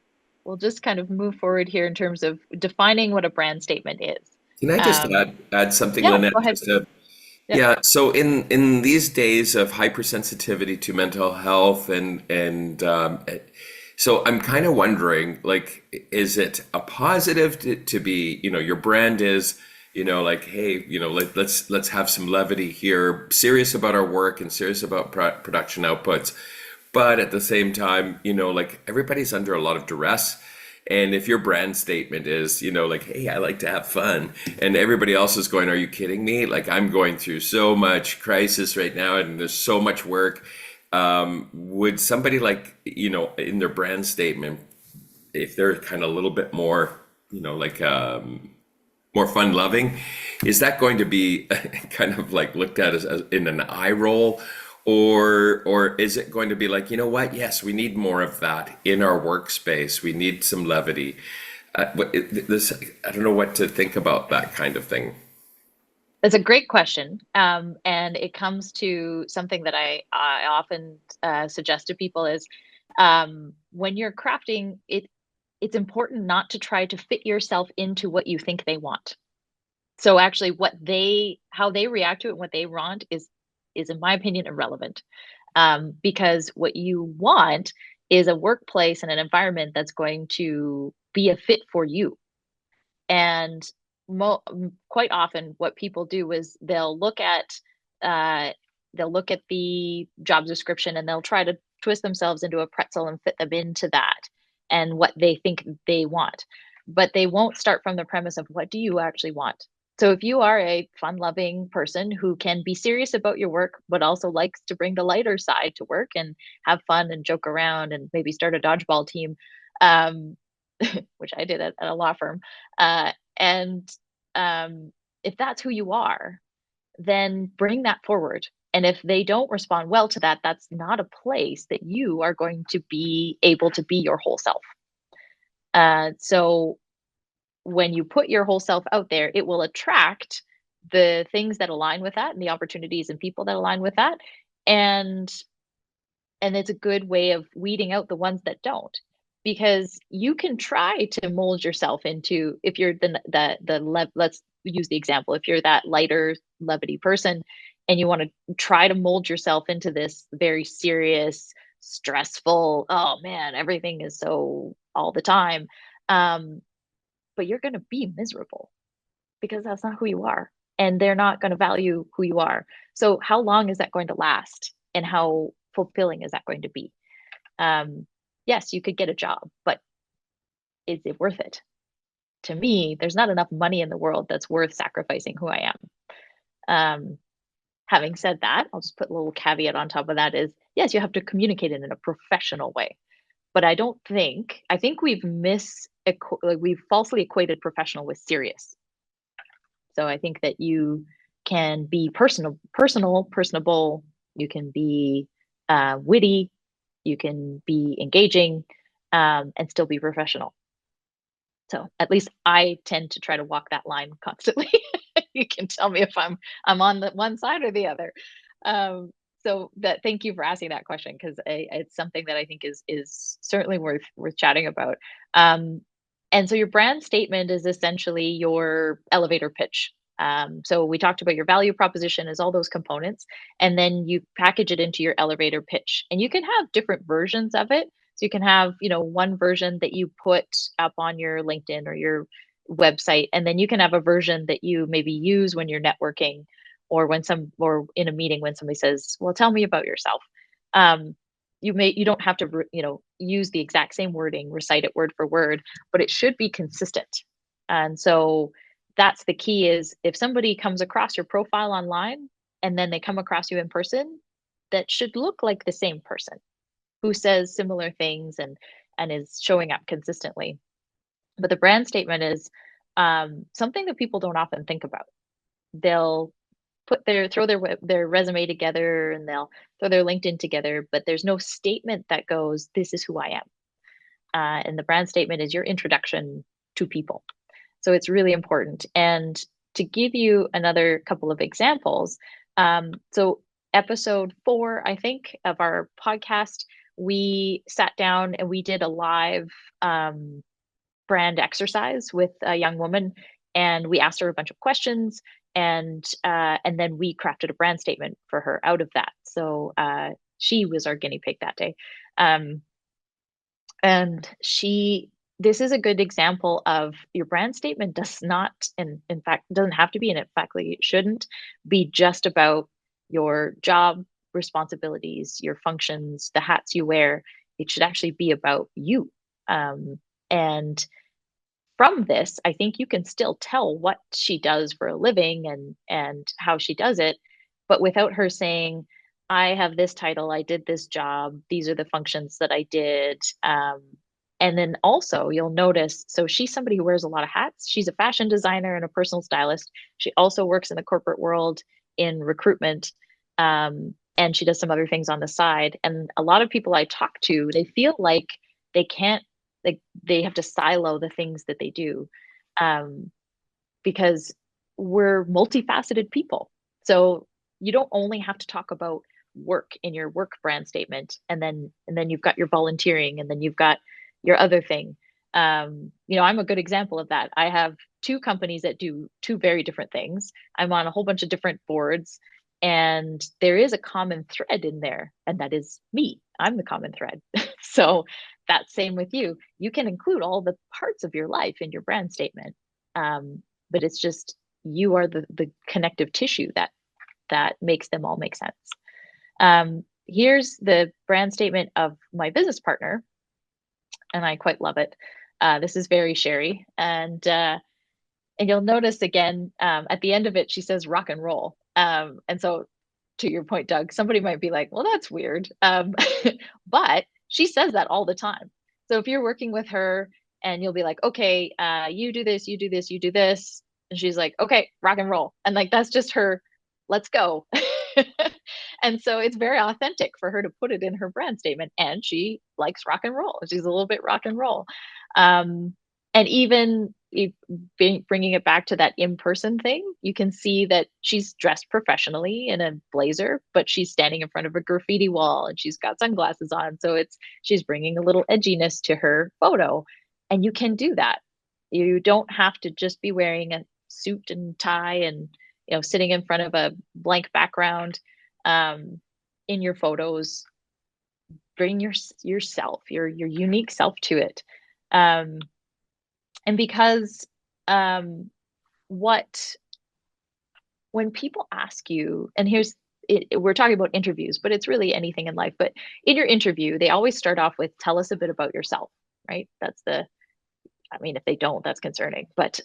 just kind of move forward here in terms of defining what a brand statement is. Can I just add something, Yeah, Lynette? go ahead. Yeah. Yeah. So in these days of hypersensitivity to mental health so I'm kind of wondering, like, is it a positive to be, your brand is, like, hey, let's have some levity here, serious about our work and serious about production outputs. But at the same time, like, everybody's under a lot of duress. And if your brand statement is, like, hey, I like to have fun, and everybody else is going, are you kidding me? Like, I'm going through so much crisis right now, and there's so much work. Would somebody, like, in their brand statement, if they're kind of a little bit more, like, more fun loving, is that going to be kind of like looked at as in an eye roll? Or is it going to be like, what? Yes, we need more of that in our workspace. We need some levity. I don't know what to think about that kind of thing. That's a great question. And it comes to something that I often suggest to people is when you're crafting it, it's important not to try to fit yourself into what you think they want. So actually how they react to it, what they want is in my opinion, irrelevant. Because what you want is a workplace and an environment that's going to be a fit for you. And quite often what people do is they'll look at the job description and they'll try to twist themselves into a pretzel and fit them into that and what they think they want. But they won't start from the premise of what do you actually want. So if you are a fun-loving person who can be serious about your work, but also likes to bring the lighter side to work and have fun and joke around and maybe start a dodgeball team, which I did at a law firm, and if that's who you are, then bring that forward. And if they don't respond well to that, that's not a place that you are going to be able to be your whole self. So when you put your whole self out there, it will attract the things that align with that and the opportunities and people that align with that. And it's a good way of weeding out the ones that don't, because you can try to mold yourself into, if you're let's use the example, if you're that lighter levity person and you want to try to mold yourself into this very serious, stressful, oh man, everything is so all the time. But you're going to be miserable because that's not who you are. And they're not going to value who you are. So how long is that going to last? And how fulfilling is that going to be? Yes, you could get a job, but is it worth it? To me, there's not enough money in the world that's worth sacrificing who I am. Having said that, I'll just put a little caveat on top of that is, yes, you have to communicate it in a professional way. But I think we've falsely equated professional with serious. So I think that you can be personable, you can be witty, you can be engaging, and still be professional. So at least I tend to try to walk that line constantly. You can tell me if I'm on the one side or the other. So thank you for asking that question, because it's something that I think is certainly worth chatting about. And so your brand statement is essentially your elevator pitch. So we talked about your value proposition as all those components, and then you package it into your elevator pitch, and you can have different versions of it. So you can have, one version that you put up on your LinkedIn or your website, and then you can have a version that you maybe use when you're networking, or or in a meeting when somebody says, well, tell me about yourself. You don't have to use the exact same wording, recite it word for word, but it should be consistent. And so that's the key, is if somebody comes across your profile online and then they come across you in person, that should look like the same person who says similar things and is showing up consistently. But the brand statement is something that people don't often think about. They'll throw their resume together, and they'll throw their LinkedIn together, but there's no statement that goes, this is who I am. And the brand statement is your introduction to people. So it's really important. And to give you another couple of examples, so episode 4, I think, of our podcast, we sat down and we did a live brand exercise with a young woman, and we asked her a bunch of questions, and then we crafted a brand statement for her out of that. So she was our guinea pig that day. And this is a good example of your brand statement does not, and in fact, doesn't have to be, and in fact, it shouldn't be just about your job responsibilities, your functions, the hats you wear. It should actually be about you. And from this, I think you can still tell what she does for a living and how she does it, but without her saying, I have this title, I did this job, these are the functions that I did. And then also you'll notice, so she's somebody who wears a lot of hats. She's a fashion designer and a personal stylist. She also works in the corporate world in recruitment. And she does some other things on the side. And a lot of people I talk to, they feel like they can't, like they have to silo the things that they do, because we're multifaceted people. So you don't only have to talk about work in your work brand statement, and then you've got your volunteering, and then you've got your other thing. I'm a good example of that. I have 2 companies that do 2 very different things. I'm on a whole bunch of different boards, and there is a common thread in there, and that is me. I'm the common thread. So that's same with you. You can include all the parts of your life in your brand statement, but it's just you are the connective tissue that makes them all make sense. Here's the brand statement of my business partner, and I quite love it. This is very Sherry, and you'll notice again at the end of it, she says rock and roll. And so, to your point, Doug, somebody might be like, well, that's weird. But she says that all the time. So if you're working with her and you'll be like, okay, you do this, you do this, you do this. And she's like, okay, rock and roll. And like, that's just her, let's go. And so it's very authentic for her to put it in her brand statement. And she likes rock and roll. She's a little bit rock and roll. And even bringing it back to that in-person thing, you can see that she's dressed professionally in a blazer, but she's standing in front of a graffiti wall and she's got sunglasses on. So she's bringing a little edginess to her photo. And you can do that. You don't have to just be wearing a suit and tie and sitting in front of a blank background in your photos. Bring yourself, your unique self to it. And because when people ask you, and we're talking about interviews, but it's really anything in life, but in your interview, they always start off with, tell us a bit about yourself, right? If they don't, that's concerning, but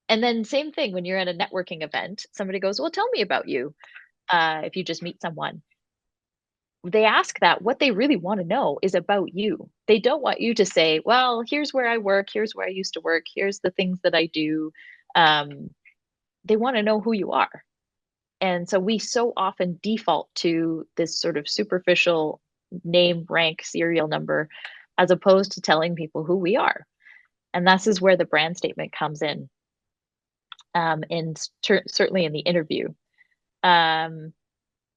and then same thing, when you're at a networking event, somebody goes, well, tell me about you. If you just meet someone, they ask that. What they really want to know is about you. They don't want you to say, well, here's where I work, here's where I used to work, here's the things that I do. They want to know who you are. And so we so often default to this sort of superficial name, rank, serial number, as opposed to telling people who we are. And this is where the brand statement comes in, certainly in the interview.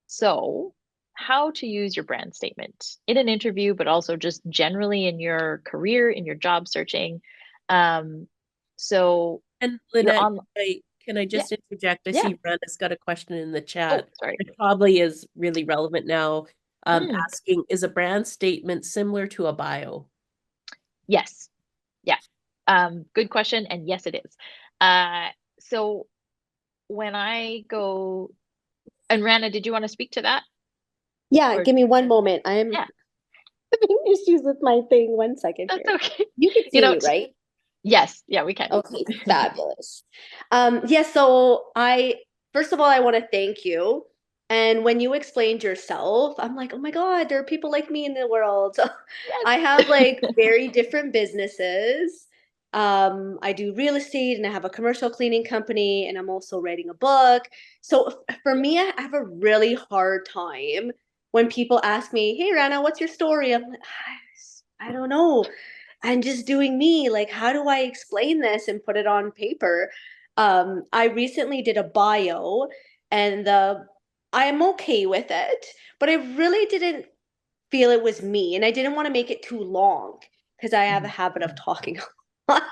So how to use your brand statement in an interview, but also just generally in your career, in your job searching. And Lynette, can I just interject? I see Brenda's got a question in the chat. Oh, sorry. It probably is really relevant now. Asking, is a brand statement similar to a bio? Yes. Yeah. Good question. And yes, it is. So when I go, and Rana, did you want to speak to that? Yeah, Or give me one moment. I'm yeah, having issues with my thing. 1 second that's here. okay. You can see me, right? Yes, yeah, we can. Okay, fabulous. Yeah, so first of all, I want to thank you. And when you explained yourself, I'm like, oh my God, there are people like me in the world. So I have like very different businesses. I do real estate and I have a commercial cleaning company and I'm also writing a book. So for me, I have a really hard time when people ask me, hey, Rana, what's your story? I'm like, I don't know. I'm just doing me. Like, how do I explain this and put it on paper? I recently did a bio and I'm okay with it, but I really didn't feel it was me. And I didn't want to make it too long because I have a habit of talking a lot.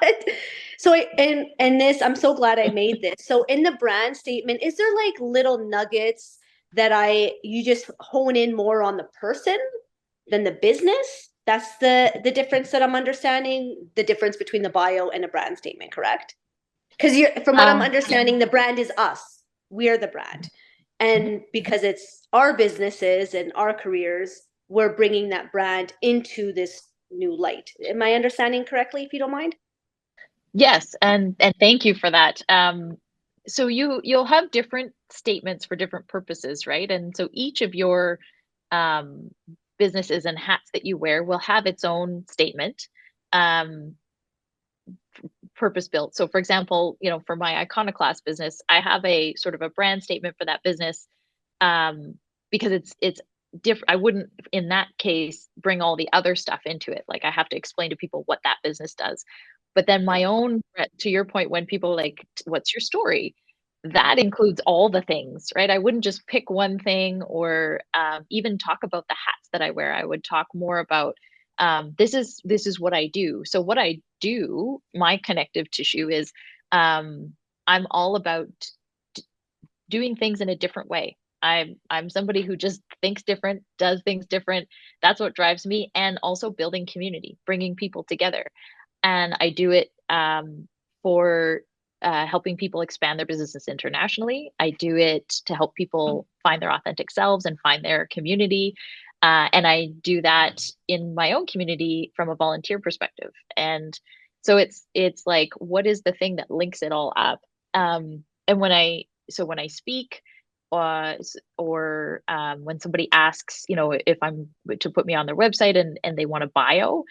So and this, I'm so glad I made this. So in the brand statement, is there like little nuggets that you just hone in more on the person than the business? That's the difference that I'm understanding, the difference between the bio and a brand statement, correct? Because from what I'm understanding, the brand is us. We're the brand. And because it's our businesses and our careers, we're bringing that brand into this new light. Am I understanding correctly, if you don't mind? Yes, and thank you for that. So you'll have different statements for different purposes, right? And so each of your um, businesses and hats that you wear will have its own statement, purpose built. So for example, for my Iconoclast business, I have a sort of a brand statement for that business, because it's different. I wouldn't in that case bring all the other stuff into it. Like I have to explain to people what that business does. But then my own, to your point, when people like, what's your story? That includes all the things, right? I wouldn't just pick one thing or even talk about the hats that I wear. I would talk more about this is what I do. So what I do, my connective tissue is I'm all about doing things in a different way. I'm somebody who just thinks different, does things different. That's what drives me, and also building community, bringing people together. And I do it for helping people expand their businesses internationally. I do it to help people find their authentic selves and find their community. And I do that in my own community from a volunteer perspective. And so it's like, what is the thing that links it all up? And when I speak, or when somebody asks, if I'm to put me on their website and they want a bio,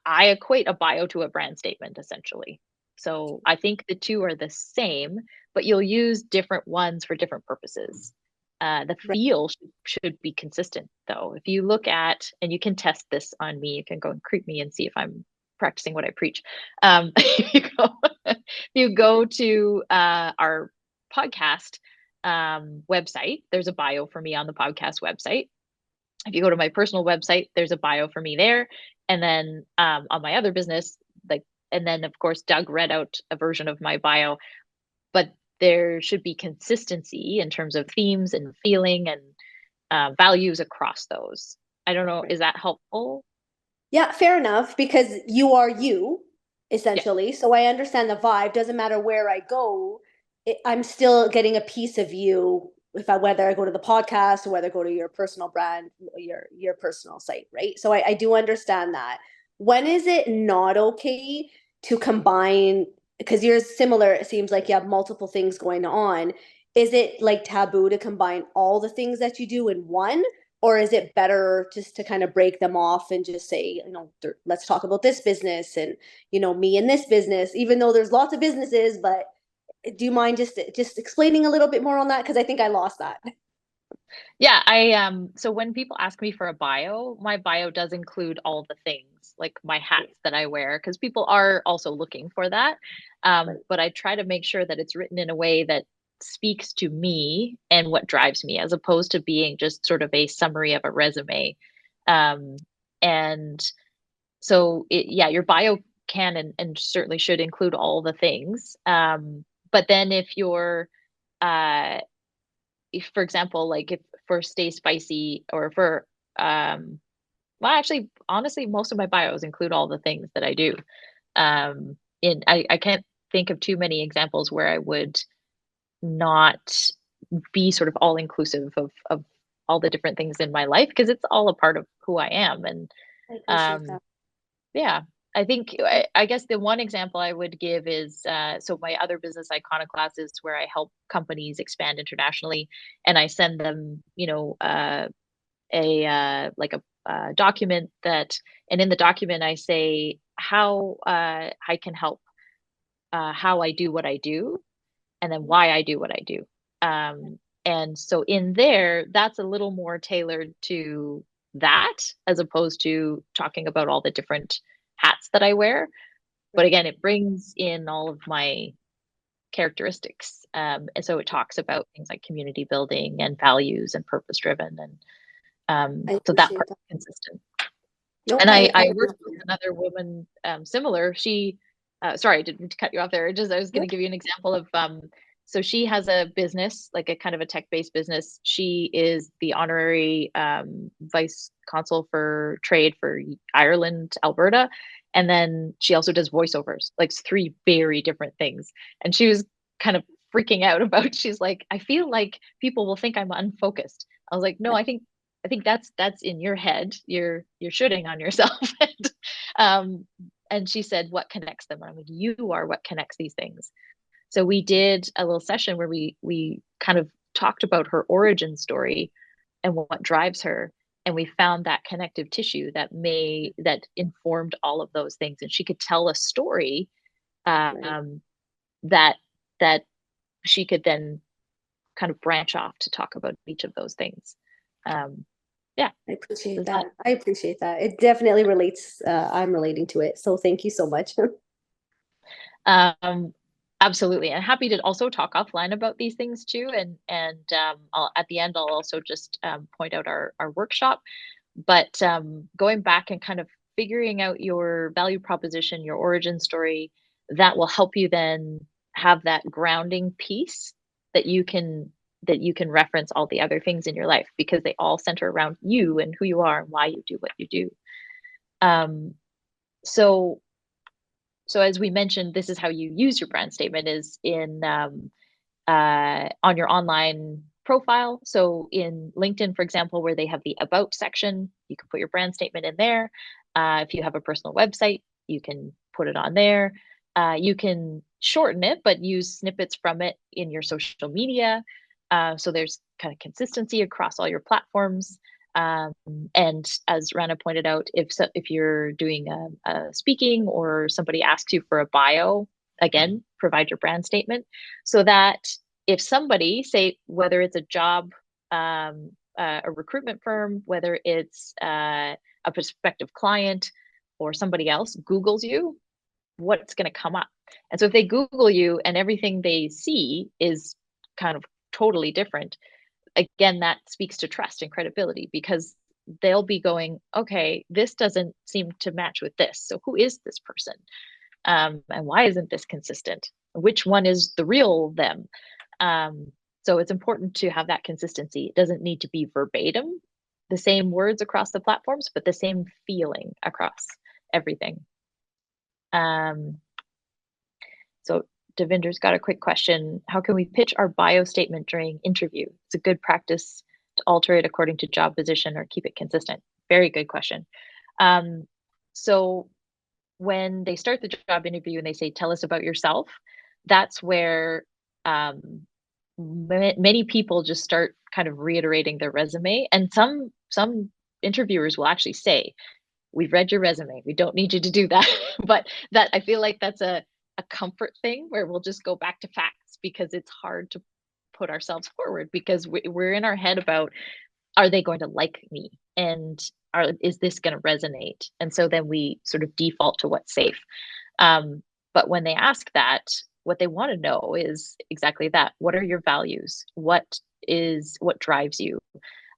I equate a bio to a brand statement essentially. So I think the two are the same, but you'll use different ones for different purposes. The feel should be consistent though. If you look at, and you can test this on me, you can go and creep me and see if I'm practicing what I preach. You go to our podcast website, there's a bio for me on the podcast website. If you go to my personal website, there's a bio for me there. And then on my other business, and then of course, Doug read out a version of my bio, but there should be consistency in terms of themes and feeling and values across those. I don't know, is that helpful? Yeah, fair enough, because you are you, essentially. Yeah. So I understand the vibe. Doesn't matter where I go, I'm still getting a piece of you whether I go to the podcast or whether I go to your personal brand, your personal site, right? So I do understand that. When is it not okay to combine, because you're similar, it seems like you have multiple things going on. Is it like taboo to combine all the things that you do in one? Or is it better just to kind of break them off and just say, let's talk about this business and, me and this business, even though there's lots of businesses, but do you mind just explaining a little bit more on that? Because I think I lost that. Yeah, so when people ask me for a bio, my bio does include all the things, like my hats that I wear, because people are also looking for that. But I try to make sure that it's written in a way that speaks to me and what drives me, as opposed to being just sort of a summary of a resume. And so your bio can and certainly should include all the things. But then if you're if, for example, like if for Stay Spicy or for well, actually, honestly, most of my bios include all the things that I do. I can't think of too many examples where I would not be sort of all inclusive of all the different things in my life, because it's all a part of who I am. And I appreciate um, that. yeah, I think I guess the one example I would give is so my other business, Iconoclast, is where I help companies expand internationally, and I send them, a document that, and in the document I say how I can help, how I do what I do, and then why I do what I do. And so in there, that's a little more tailored to that, as opposed to talking about all the different hats that I wear. But again, it brings in all of my characteristics. And so it talks about things like community building and values and purpose driven. And I so that appreciate part's that. consistent. No, And I I worked with another woman, similar. She, sorry, I didn't mean to cut you off there. I was going to give you an example of, so she has a business, like a kind of a tech-based business. She is the honorary vice consul for trade for Ireland, Alberta. And then she also does voiceovers, like three very different things. And she was kind of freaking out about, she's like, I feel like people will think I'm unfocused. I was like, no, I think that's in your head. You're shooting on yourself. And she said, what connects them? I'm like, you are what connects these things. So we did a little session where we kind of talked about her origin story and what drives her. And we found that connective tissue that informed all of those things. And she could tell a story that that she could then kind of branch off to talk about each of those things. Yeah. I appreciate Does that that. I appreciate that. It definitely relates. I'm relating to it. So thank you so much. Absolutely, and happy to also talk offline about these things too. And at the end, I'll also just point out our workshop. But going back and kind of figuring out your value proposition, your origin story, that will help you then have that grounding piece that you can reference all the other things in your life, because they all center around you and who you are and why you do what you do. So as we mentioned, this is how you use your brand statement, is in on your online profile. So in LinkedIn, for example, where they have the about section, you can put your brand statement in there. If you have a personal website, you can put it on there. You can shorten it, but use snippets from it in your social media. So there's kind of consistency across all your platforms. And as Rana pointed out, if you're doing a speaking, or somebody asks you for a bio, again, provide your brand statement, so that if somebody, say, whether it's a job, a recruitment firm, whether it's a prospective client, or somebody else Googles you, what's going to come up? And so if they Google you and everything they see is kind of totally different, again, that speaks to trust and credibility, because they'll be going, okay, this doesn't seem to match with this. So who is this person? And why isn't this consistent? Which one is the real them? So it's important to have that consistency. It doesn't need to be verbatim, the same words across the platforms, but the same feeling across everything. So Devinder's got a quick question. How can we pitch our bio statement during interview? It's a good practice to alter it according to job position or keep it consistent. Very good question. So when they start the job interview and they say, tell us about yourself, that's where many people just start kind of reiterating their resume. And some interviewers will actually say, we've read your resume, we don't need you to do that. But that, I feel like that's a comfort thing, where we'll just go back to facts, because it's hard to put ourselves forward, because we're in our head about, are they going to like me? And is this going to resonate? And so then we sort of default to what's safe. But when they ask that, what they want to know is exactly that. What are your values? What drives you?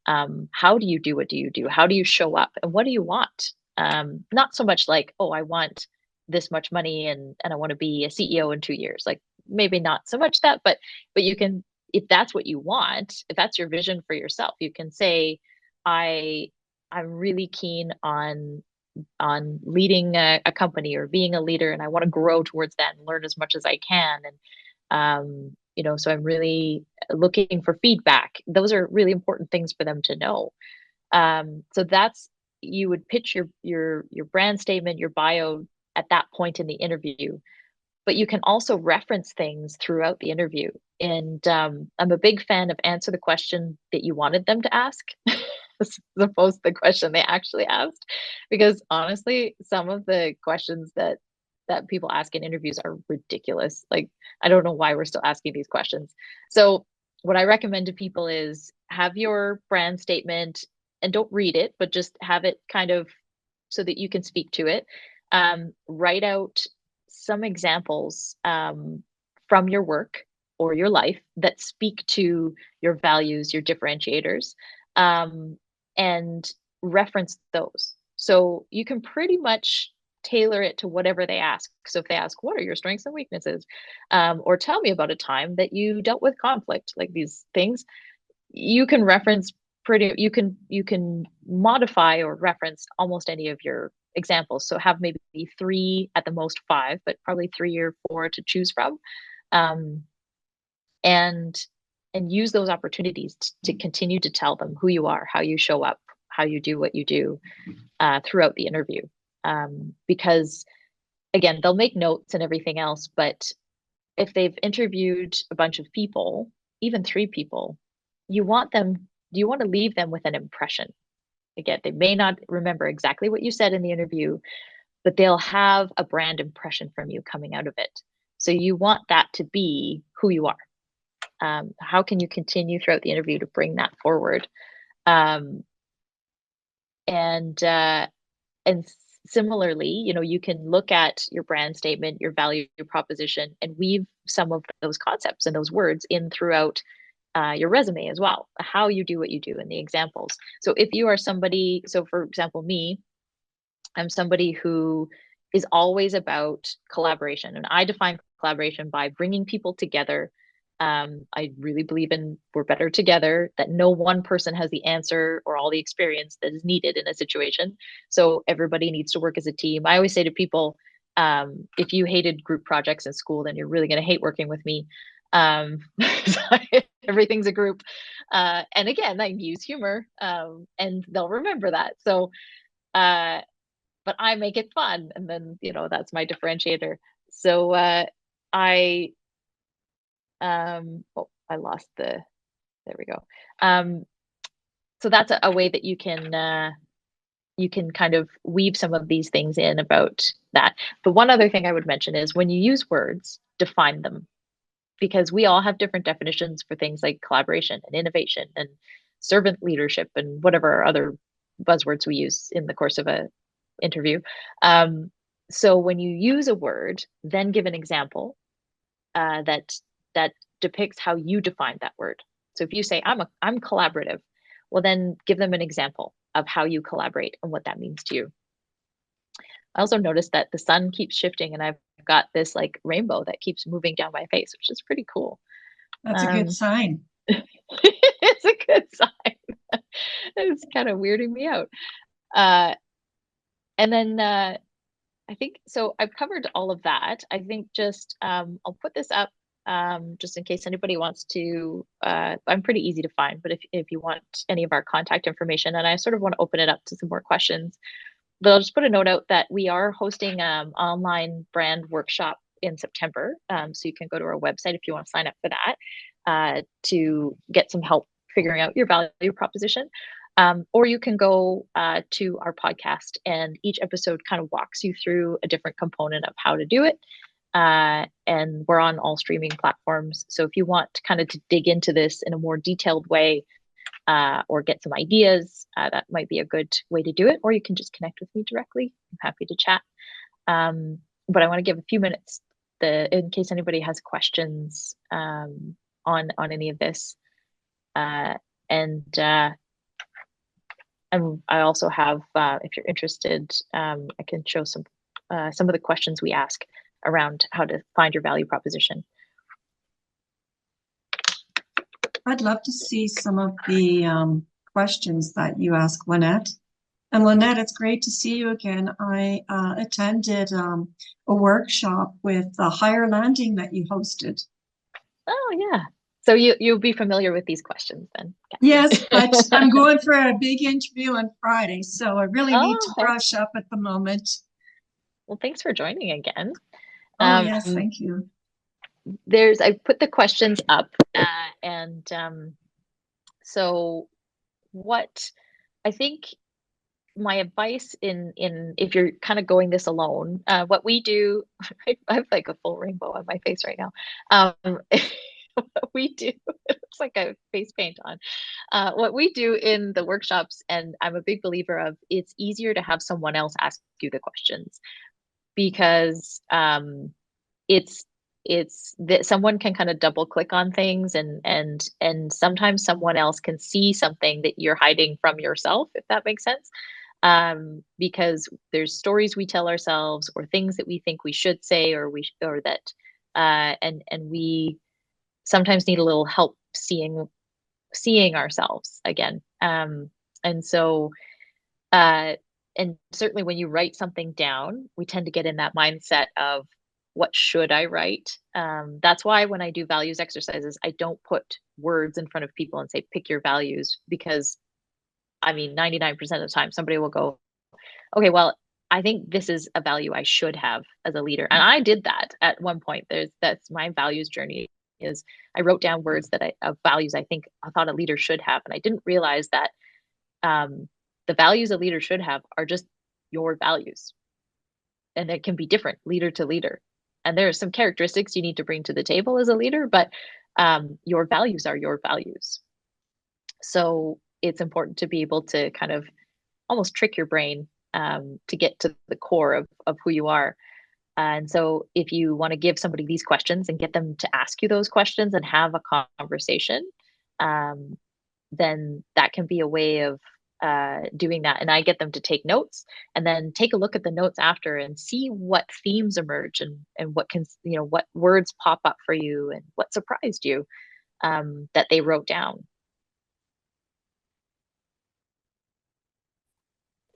How do you do what do you do? How do you show up? And what do you want? Not so much like, oh, I want this much money and I want to be a CEO in 2 years. Like, maybe not so much that, but you can, if that's what you want, if that's your vision for yourself, you can say, I I'm really keen on leading a company or being a leader, and I want to grow towards that and learn as much as I can. And so I'm really looking for feedback. Those are really important things for them to know. So that's, you would pitch your brand statement, your bio at that point in the interview, but you can also reference things throughout the interview. And I'm a big fan of answer the question that you wanted them to ask as opposed to the question they actually asked, because honestly, some of the questions that people ask in interviews are ridiculous. Like, I don't know why we're still asking these questions. So what I recommend to people is have your brand statement, and don't read it, but just have it kind of so that you can speak to it. Write out some examples from your work or your life that speak to your values, your differentiators, and reference those. So you can pretty much tailor it to whatever they ask. So if they ask, what are your strengths and weaknesses? Or tell me about a time that you dealt with conflict, like these things, you can reference you can modify or reference almost any of your examples. So have maybe 3, at the most 5, but probably 3 or 4 to choose from. And use those opportunities to continue to tell them who you are, how you show up, how you do what you do throughout the interview. Because again, they'll make notes and everything else, but if they've interviewed a bunch of people, even 3 people, you want to leave them with an impression. Again, they may not remember exactly what you said in the interview, but they'll have a brand impression from you coming out of it. So you want that to be who you are. How can you continue throughout the interview to bring that forward? And similarly, you can look at your brand statement, your value, your proposition, and weave some of those concepts and those words in throughout your resume as well, how you do what you do in the examples. So if you are somebody, so for example, me, I'm somebody who is always about collaboration, and I define collaboration by bringing people together. I really believe in we're better together, that no one person has the answer or all the experience that is needed in a situation. So everybody needs to work as a team. I always say to people, if you hated group projects in school, then you're really going to hate working with me. Everything's a group. And again, I use humor, and they'll remember that. So, but I make it fun. And then, that's my differentiator. So, I lost there we go. So that's a way that you can kind of weave some of these things in about that. But one other thing I would mention is when you use words, define them, because we all have different definitions for things like collaboration and innovation and servant leadership and whatever other buzzwords we use in the course of a interview. So when you use a word, then give an example that depicts how you define that word. So if you say I'm collaborative, well, then give them an example of how you collaborate and what that means to you. I also noticed that the sun keeps shifting, and I've got this like rainbow that keeps moving down my face, which is pretty cool. That's a good sign. It's a good sign. It's kind of weirding me out. And then I think, so I've covered all of that. I think just I'll put this up just in case anybody wants to. I'm pretty easy to find, but if you want any of our contact information, and I sort of want to open it up to some more questions, but I'll just put a note out that we are hosting online brand workshop in September. So you can go to our website if you want to sign up for that to get some help figuring out your value proposition. Or you can go to our podcast, and each episode kind of walks you through a different component of how to do it. And we're on all streaming platforms. So if you want kind of to dig into this in a more detailed way, or get some ideas, that might be a good way to do it. Or you can just connect with me directly. I'm happy to chat. But I want to give a few minutes in case anybody has questions on any of this. And I also have, if you're interested, I can show some of the questions we ask around how to find your value proposition. I'd love to see some of the questions that you ask Lynette. And Lynette, it's great to see you again. I attended a workshop with the Higher Landing that you hosted. Oh yeah. So you'll be familiar with these questions then. Yes, but I'm going for a big interview on Friday, so I really need to okay. brush up at the moment. Well, thanks for joining again. Oh, yes, thank you. I put the questions up, and so what I think my advice in if you're kind of going this alone, what we do, I have like a full rainbow on my face right now. What we do, it looks like I have face paint on. What we do in the workshops, and I'm a big believer of, it's easier to have someone else ask you the questions, because it's that someone can kind of double click on things, and sometimes someone else can see something that you're hiding from yourself, if that makes sense. Because there's stories we tell ourselves, or things that we think we should say, or that and we sometimes need a little help seeing ourselves again. And so and certainly when you write something down, we tend to get in that mindset of, what should I write? That's why when I do values exercises, I don't put words in front of people and say, pick your values, because I mean, 99% of the time somebody will go, okay, well, I think this is a value I should have as a leader. And I did that at one point. That's my values journey, is I wrote down words of values I thought a leader should have. And I didn't realize that the values a leader should have are just your values. And it can be different leader to leader. And there are some characteristics you need to bring to the table as a leader, but your values are your values. So it's important to be able to kind of almost trick your brain to get to the core of who you are. And so if you want to give somebody these questions and get them to ask you those questions and have a conversation, then that can be a way of doing that. And I get them to take notes, and then take a look at the notes after and see what themes emerge, and what what words pop up for you, and what surprised you that they wrote down.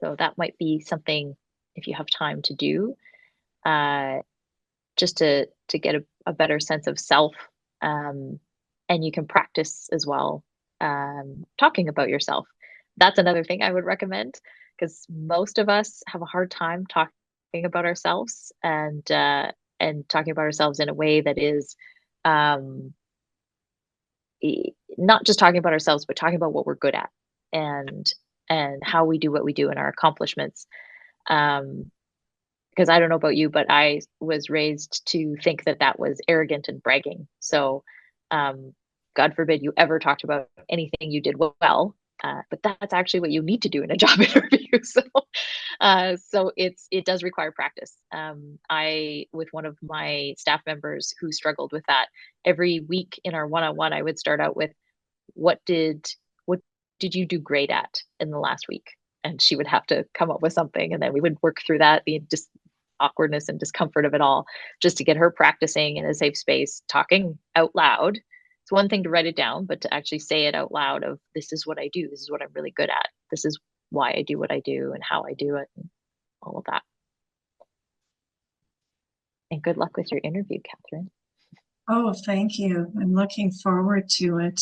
So that might be something, if you have time to do, just to get a better sense of self. And you can practice as well, talking about yourself. That's another thing I would recommend, because most of us have a hard time talking about ourselves, and talking about ourselves in a way that is not just talking about ourselves, but talking about what we're good at, and how we do what we do, and our accomplishments. Because I don't know about you, but I was raised to think that was arrogant and bragging. So God forbid you ever talked about anything you did well, but that's actually what you need to do in a job interview. So it does require practice. I, with one of my staff members who struggled with that, every week in our one-on-one, I would start out with, what did you do great at in the last week? And she would have to come up with something, and then we would work through that, the awkwardness and discomfort of it all, just to get her practicing in a safe space, talking out loud. It's one thing to write it down, but to actually say it out loud, of, this is what I do, this is what I'm really good at, this is why I do what I do, and how I do it, and all of that. And good luck with your interview, Catherine. Oh, thank you. I'm looking forward to it.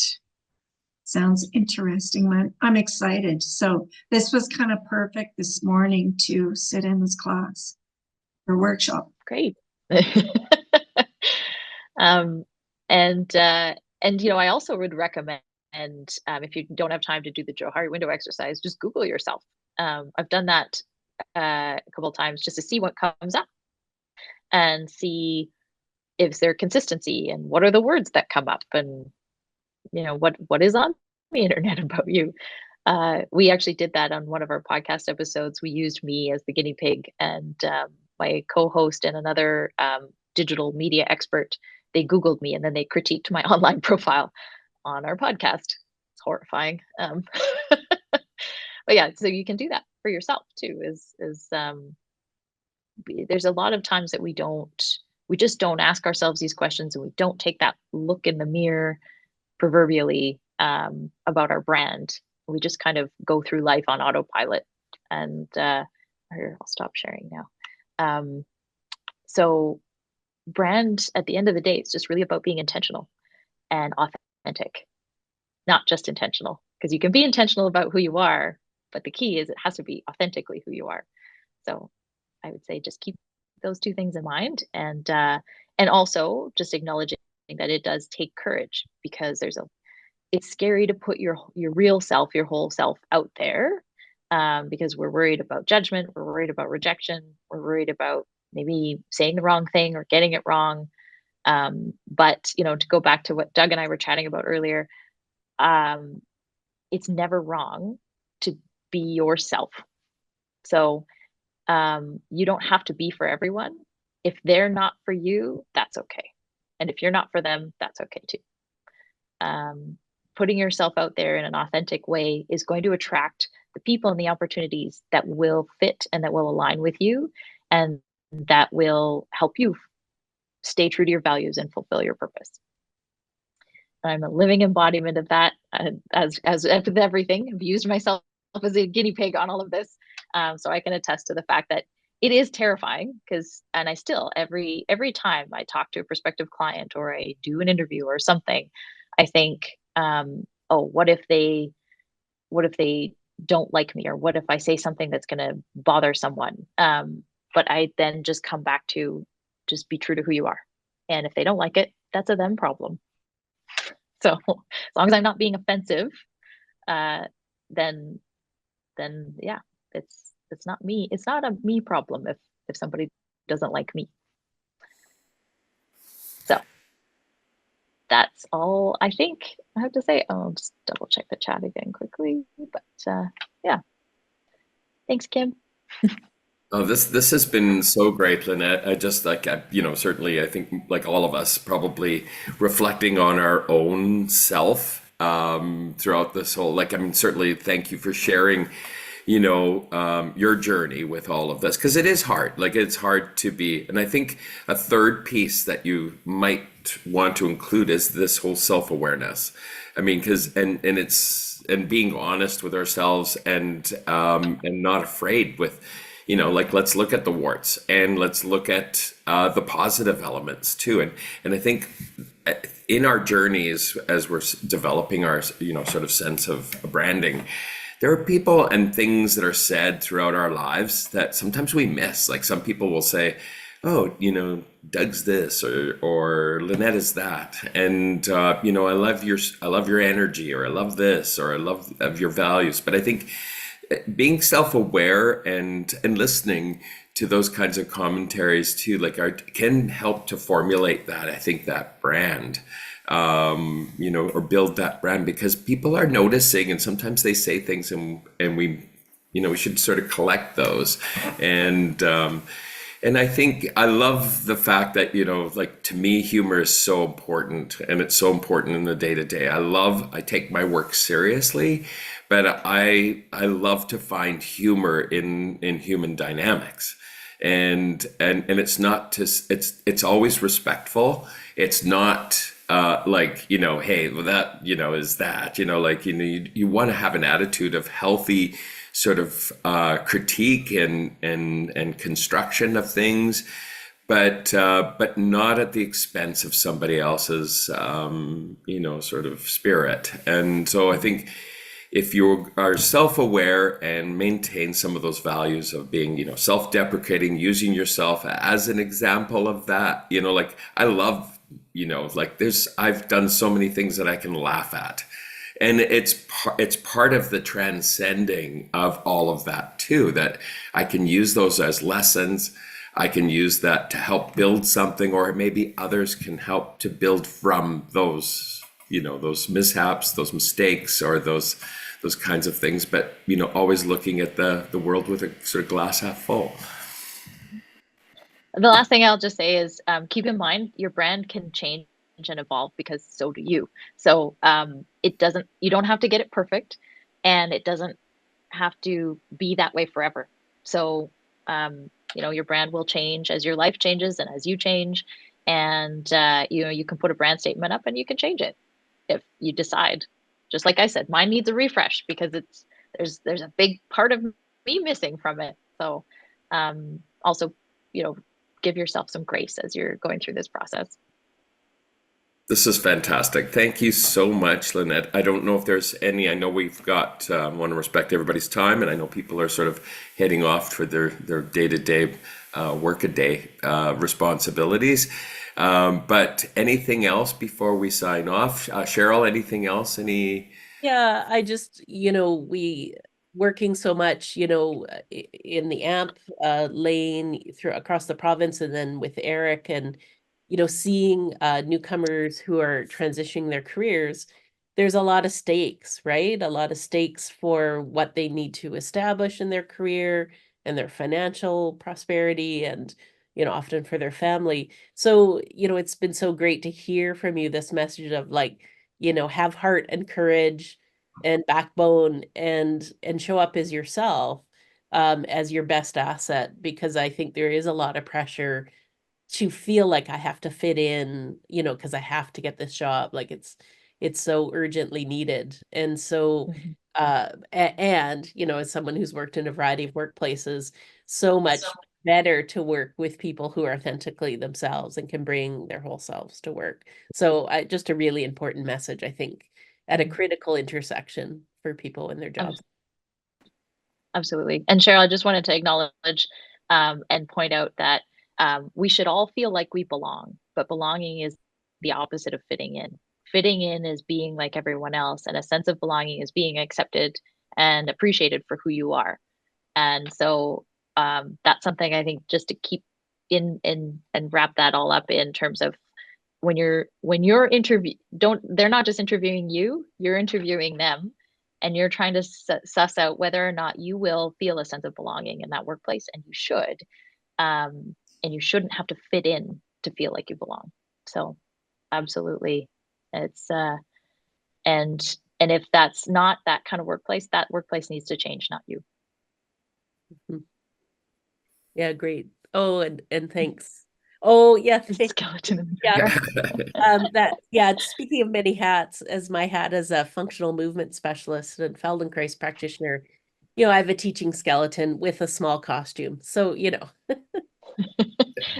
Sounds interesting. I'm excited. So this was kind of perfect this morning to sit in this class or workshop. Great. And I also would recommend, if you don't have time to do the Johari window exercise, just Google yourself. I've done that a couple of times, just to see what comes up, and see if there's consistency, and what are the words that come up, and what is on the internet about you. We actually did that on one of our podcast episodes. We used me as the guinea pig, and my co-host and another digital media expert, they Googled me, and then they critiqued my online profile on our podcast. It's horrifying. But yeah, so you can do that for yourself too. There's a lot of times that we just don't ask ourselves these questions, and we don't take that look in the mirror, proverbially, about our brand. We just kind of go through life on autopilot, And here, I'll stop sharing now. So brand, at the end of the day, it's just really about being intentional and authentic, not just intentional, because you can be intentional about who you are, but the key is it has to be authentically who you are. So I would say just keep those two things in mind, and also just acknowledging that it does take courage, because it's scary to put your real self, your whole self out there, because we're worried about judgment, we're worried about rejection, we're worried about maybe saying the wrong thing or getting it wrong. But to go back to what Doug and I were chatting about earlier, it's never wrong to be yourself. So you don't have to be for everyone. If they're not for you, that's okay. And if you're not for them, that's okay too. Putting yourself out there in an authentic way is going to attract the people and the opportunities that will fit and that will align with you, and that will help you stay true to your values and fulfill your purpose. I'm a living embodiment of that, as with everything. I've used myself as a guinea pig on all of this, so I can attest to the fact that it is terrifying, and I still, every time I talk to a prospective client or I do an interview or something, I think, oh, what if they don't like me, or what if I say something that's going to bother someone? But I then just come back to just be true to who you are, and if they don't like it, that's a them problem. So as long as I'm not being offensive, then yeah, it's not me. It's not a me problem if somebody doesn't like me. So that's all I think I have to say. I'll just double check the chat again quickly. But yeah, thanks, Kim. Oh, this has been so great, Lynette. I just certainly I think like all of us probably reflecting on our own self throughout this whole, certainly thank you for sharing, your journey with all of this, because it is hard. It's hard to be, and I think a third piece that you might want to include is this whole self-awareness. I mean, and being honest with ourselves, and not afraid with, let's look at the warts, and let's look at the positive elements too. And I think in our journeys, as we're developing our, sort of sense of branding, there are people and things that are said throughout our lives that sometimes we miss. Like some people will say, oh, Doug's this, or Lynette is that. And, I love your energy, or I love this, or I love your values. But I think being self-aware and listening to those kinds of commentaries too, can help to formulate that, I think, that brand, or build that brand, because people are noticing, and sometimes they say things, and we, we should sort of collect those. And I think I love the fact that, to me, humor is so important, and it's so important in the day-to-day. I take my work seriously, but I love to find humor in human dynamics. And it's not it's always respectful. It's not hey, well, that, is that, you want to have an attitude of healthy sort of critique and construction of things, but not at the expense of somebody else's sort of spirit. And so I think if you are self-aware and maintain some of those values of being, self-deprecating, using yourself as an example of that, I love, I've done so many things that I can laugh at. And it's part of the transcending of all of that too, that I can use those as lessons. I can use that to help build something, or maybe others can help to build from those, those mishaps, those mistakes, or those kinds of things. But, always looking at the world with a sort of glass half full. The last thing I'll just say is keep in mind your brand can change and evolve, because so do you. So you don't have to get it perfect, and it doesn't have to be that way forever. So your brand will change as your life changes and as you change, and you can put a brand statement up and you can change it if you decide. Just like I said, mine needs a refresh, because there's a big part of be missing from it. So also, give yourself some grace as you're going through this process. This is fantastic. Thank you so much, Lynette. I don't know if there's any, I know we've got, want to respect everybody's time, and I know people are sort of heading off for their day-to-day work-a-day responsibilities. But anything else before we sign off? Cheryl, anything else? Yeah, I just, we working so much, in the AMP lane across the province, and then with Eric, and seeing newcomers who are transitioning their careers, there's a lot of stakes, right? A lot of stakes for what they need to establish in their career and their financial prosperity, and often for their family. So it's been so great to hear from you this message of like, have heart and courage and backbone, and show up as yourself, as your best asset, because I think there is a lot of pressure to feel like I have to fit in, because I have to get this job. Like it's so urgently needed. And so, and, as someone who's worked in a variety of workplaces, so much better to work with people who are authentically themselves and can bring their whole selves to work. So just a really important message, I think, at a critical intersection for people in their jobs. Absolutely. And Cheryl, I just wanted to acknowledge and point out that we should all feel like we belong, but belonging is the opposite of fitting in. Fitting in is being like everyone else, and a sense of belonging is being accepted and appreciated for who you are. And so that's something I think just to keep in and wrap that all up in terms of when you're they're not just interviewing you, you're interviewing them, and you're trying to suss out whether or not you will feel a sense of belonging in that workplace, and you should. And you shouldn't have to fit in to feel like you belong. So absolutely. It's and if that's not that kind of workplace, that workplace needs to change, not you. Yeah, great. Oh, and thanks. Oh, yeah. Skeleton. Yeah. Speaking of many hats, as my hat as a functional movement specialist and Feldenkrais practitioner, I have a teaching skeleton with a small costume. So,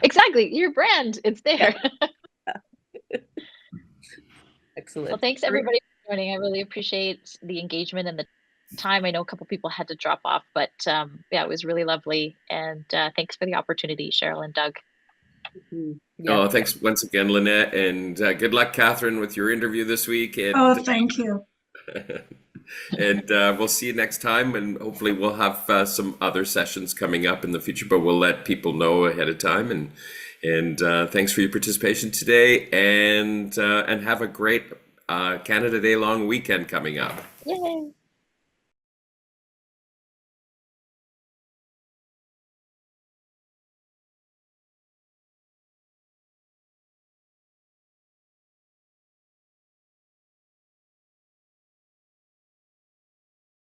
Exactly. Your brand, it's there. Excellent. Well, thanks everybody for joining. I really appreciate the engagement and the time. I know a couple people had to drop off, but yeah, it was really lovely. And thanks for the opportunity, Cheryl and Doug. Yeah. Oh, thanks once again, Lynette, and good luck, Catherine, with your interview this week. And, thank you. And we'll see you next time, and hopefully we'll have some other sessions coming up in the future, but we'll let people know ahead of time. And thanks for your participation today, and have a great Canada Day long weekend coming up. Yay!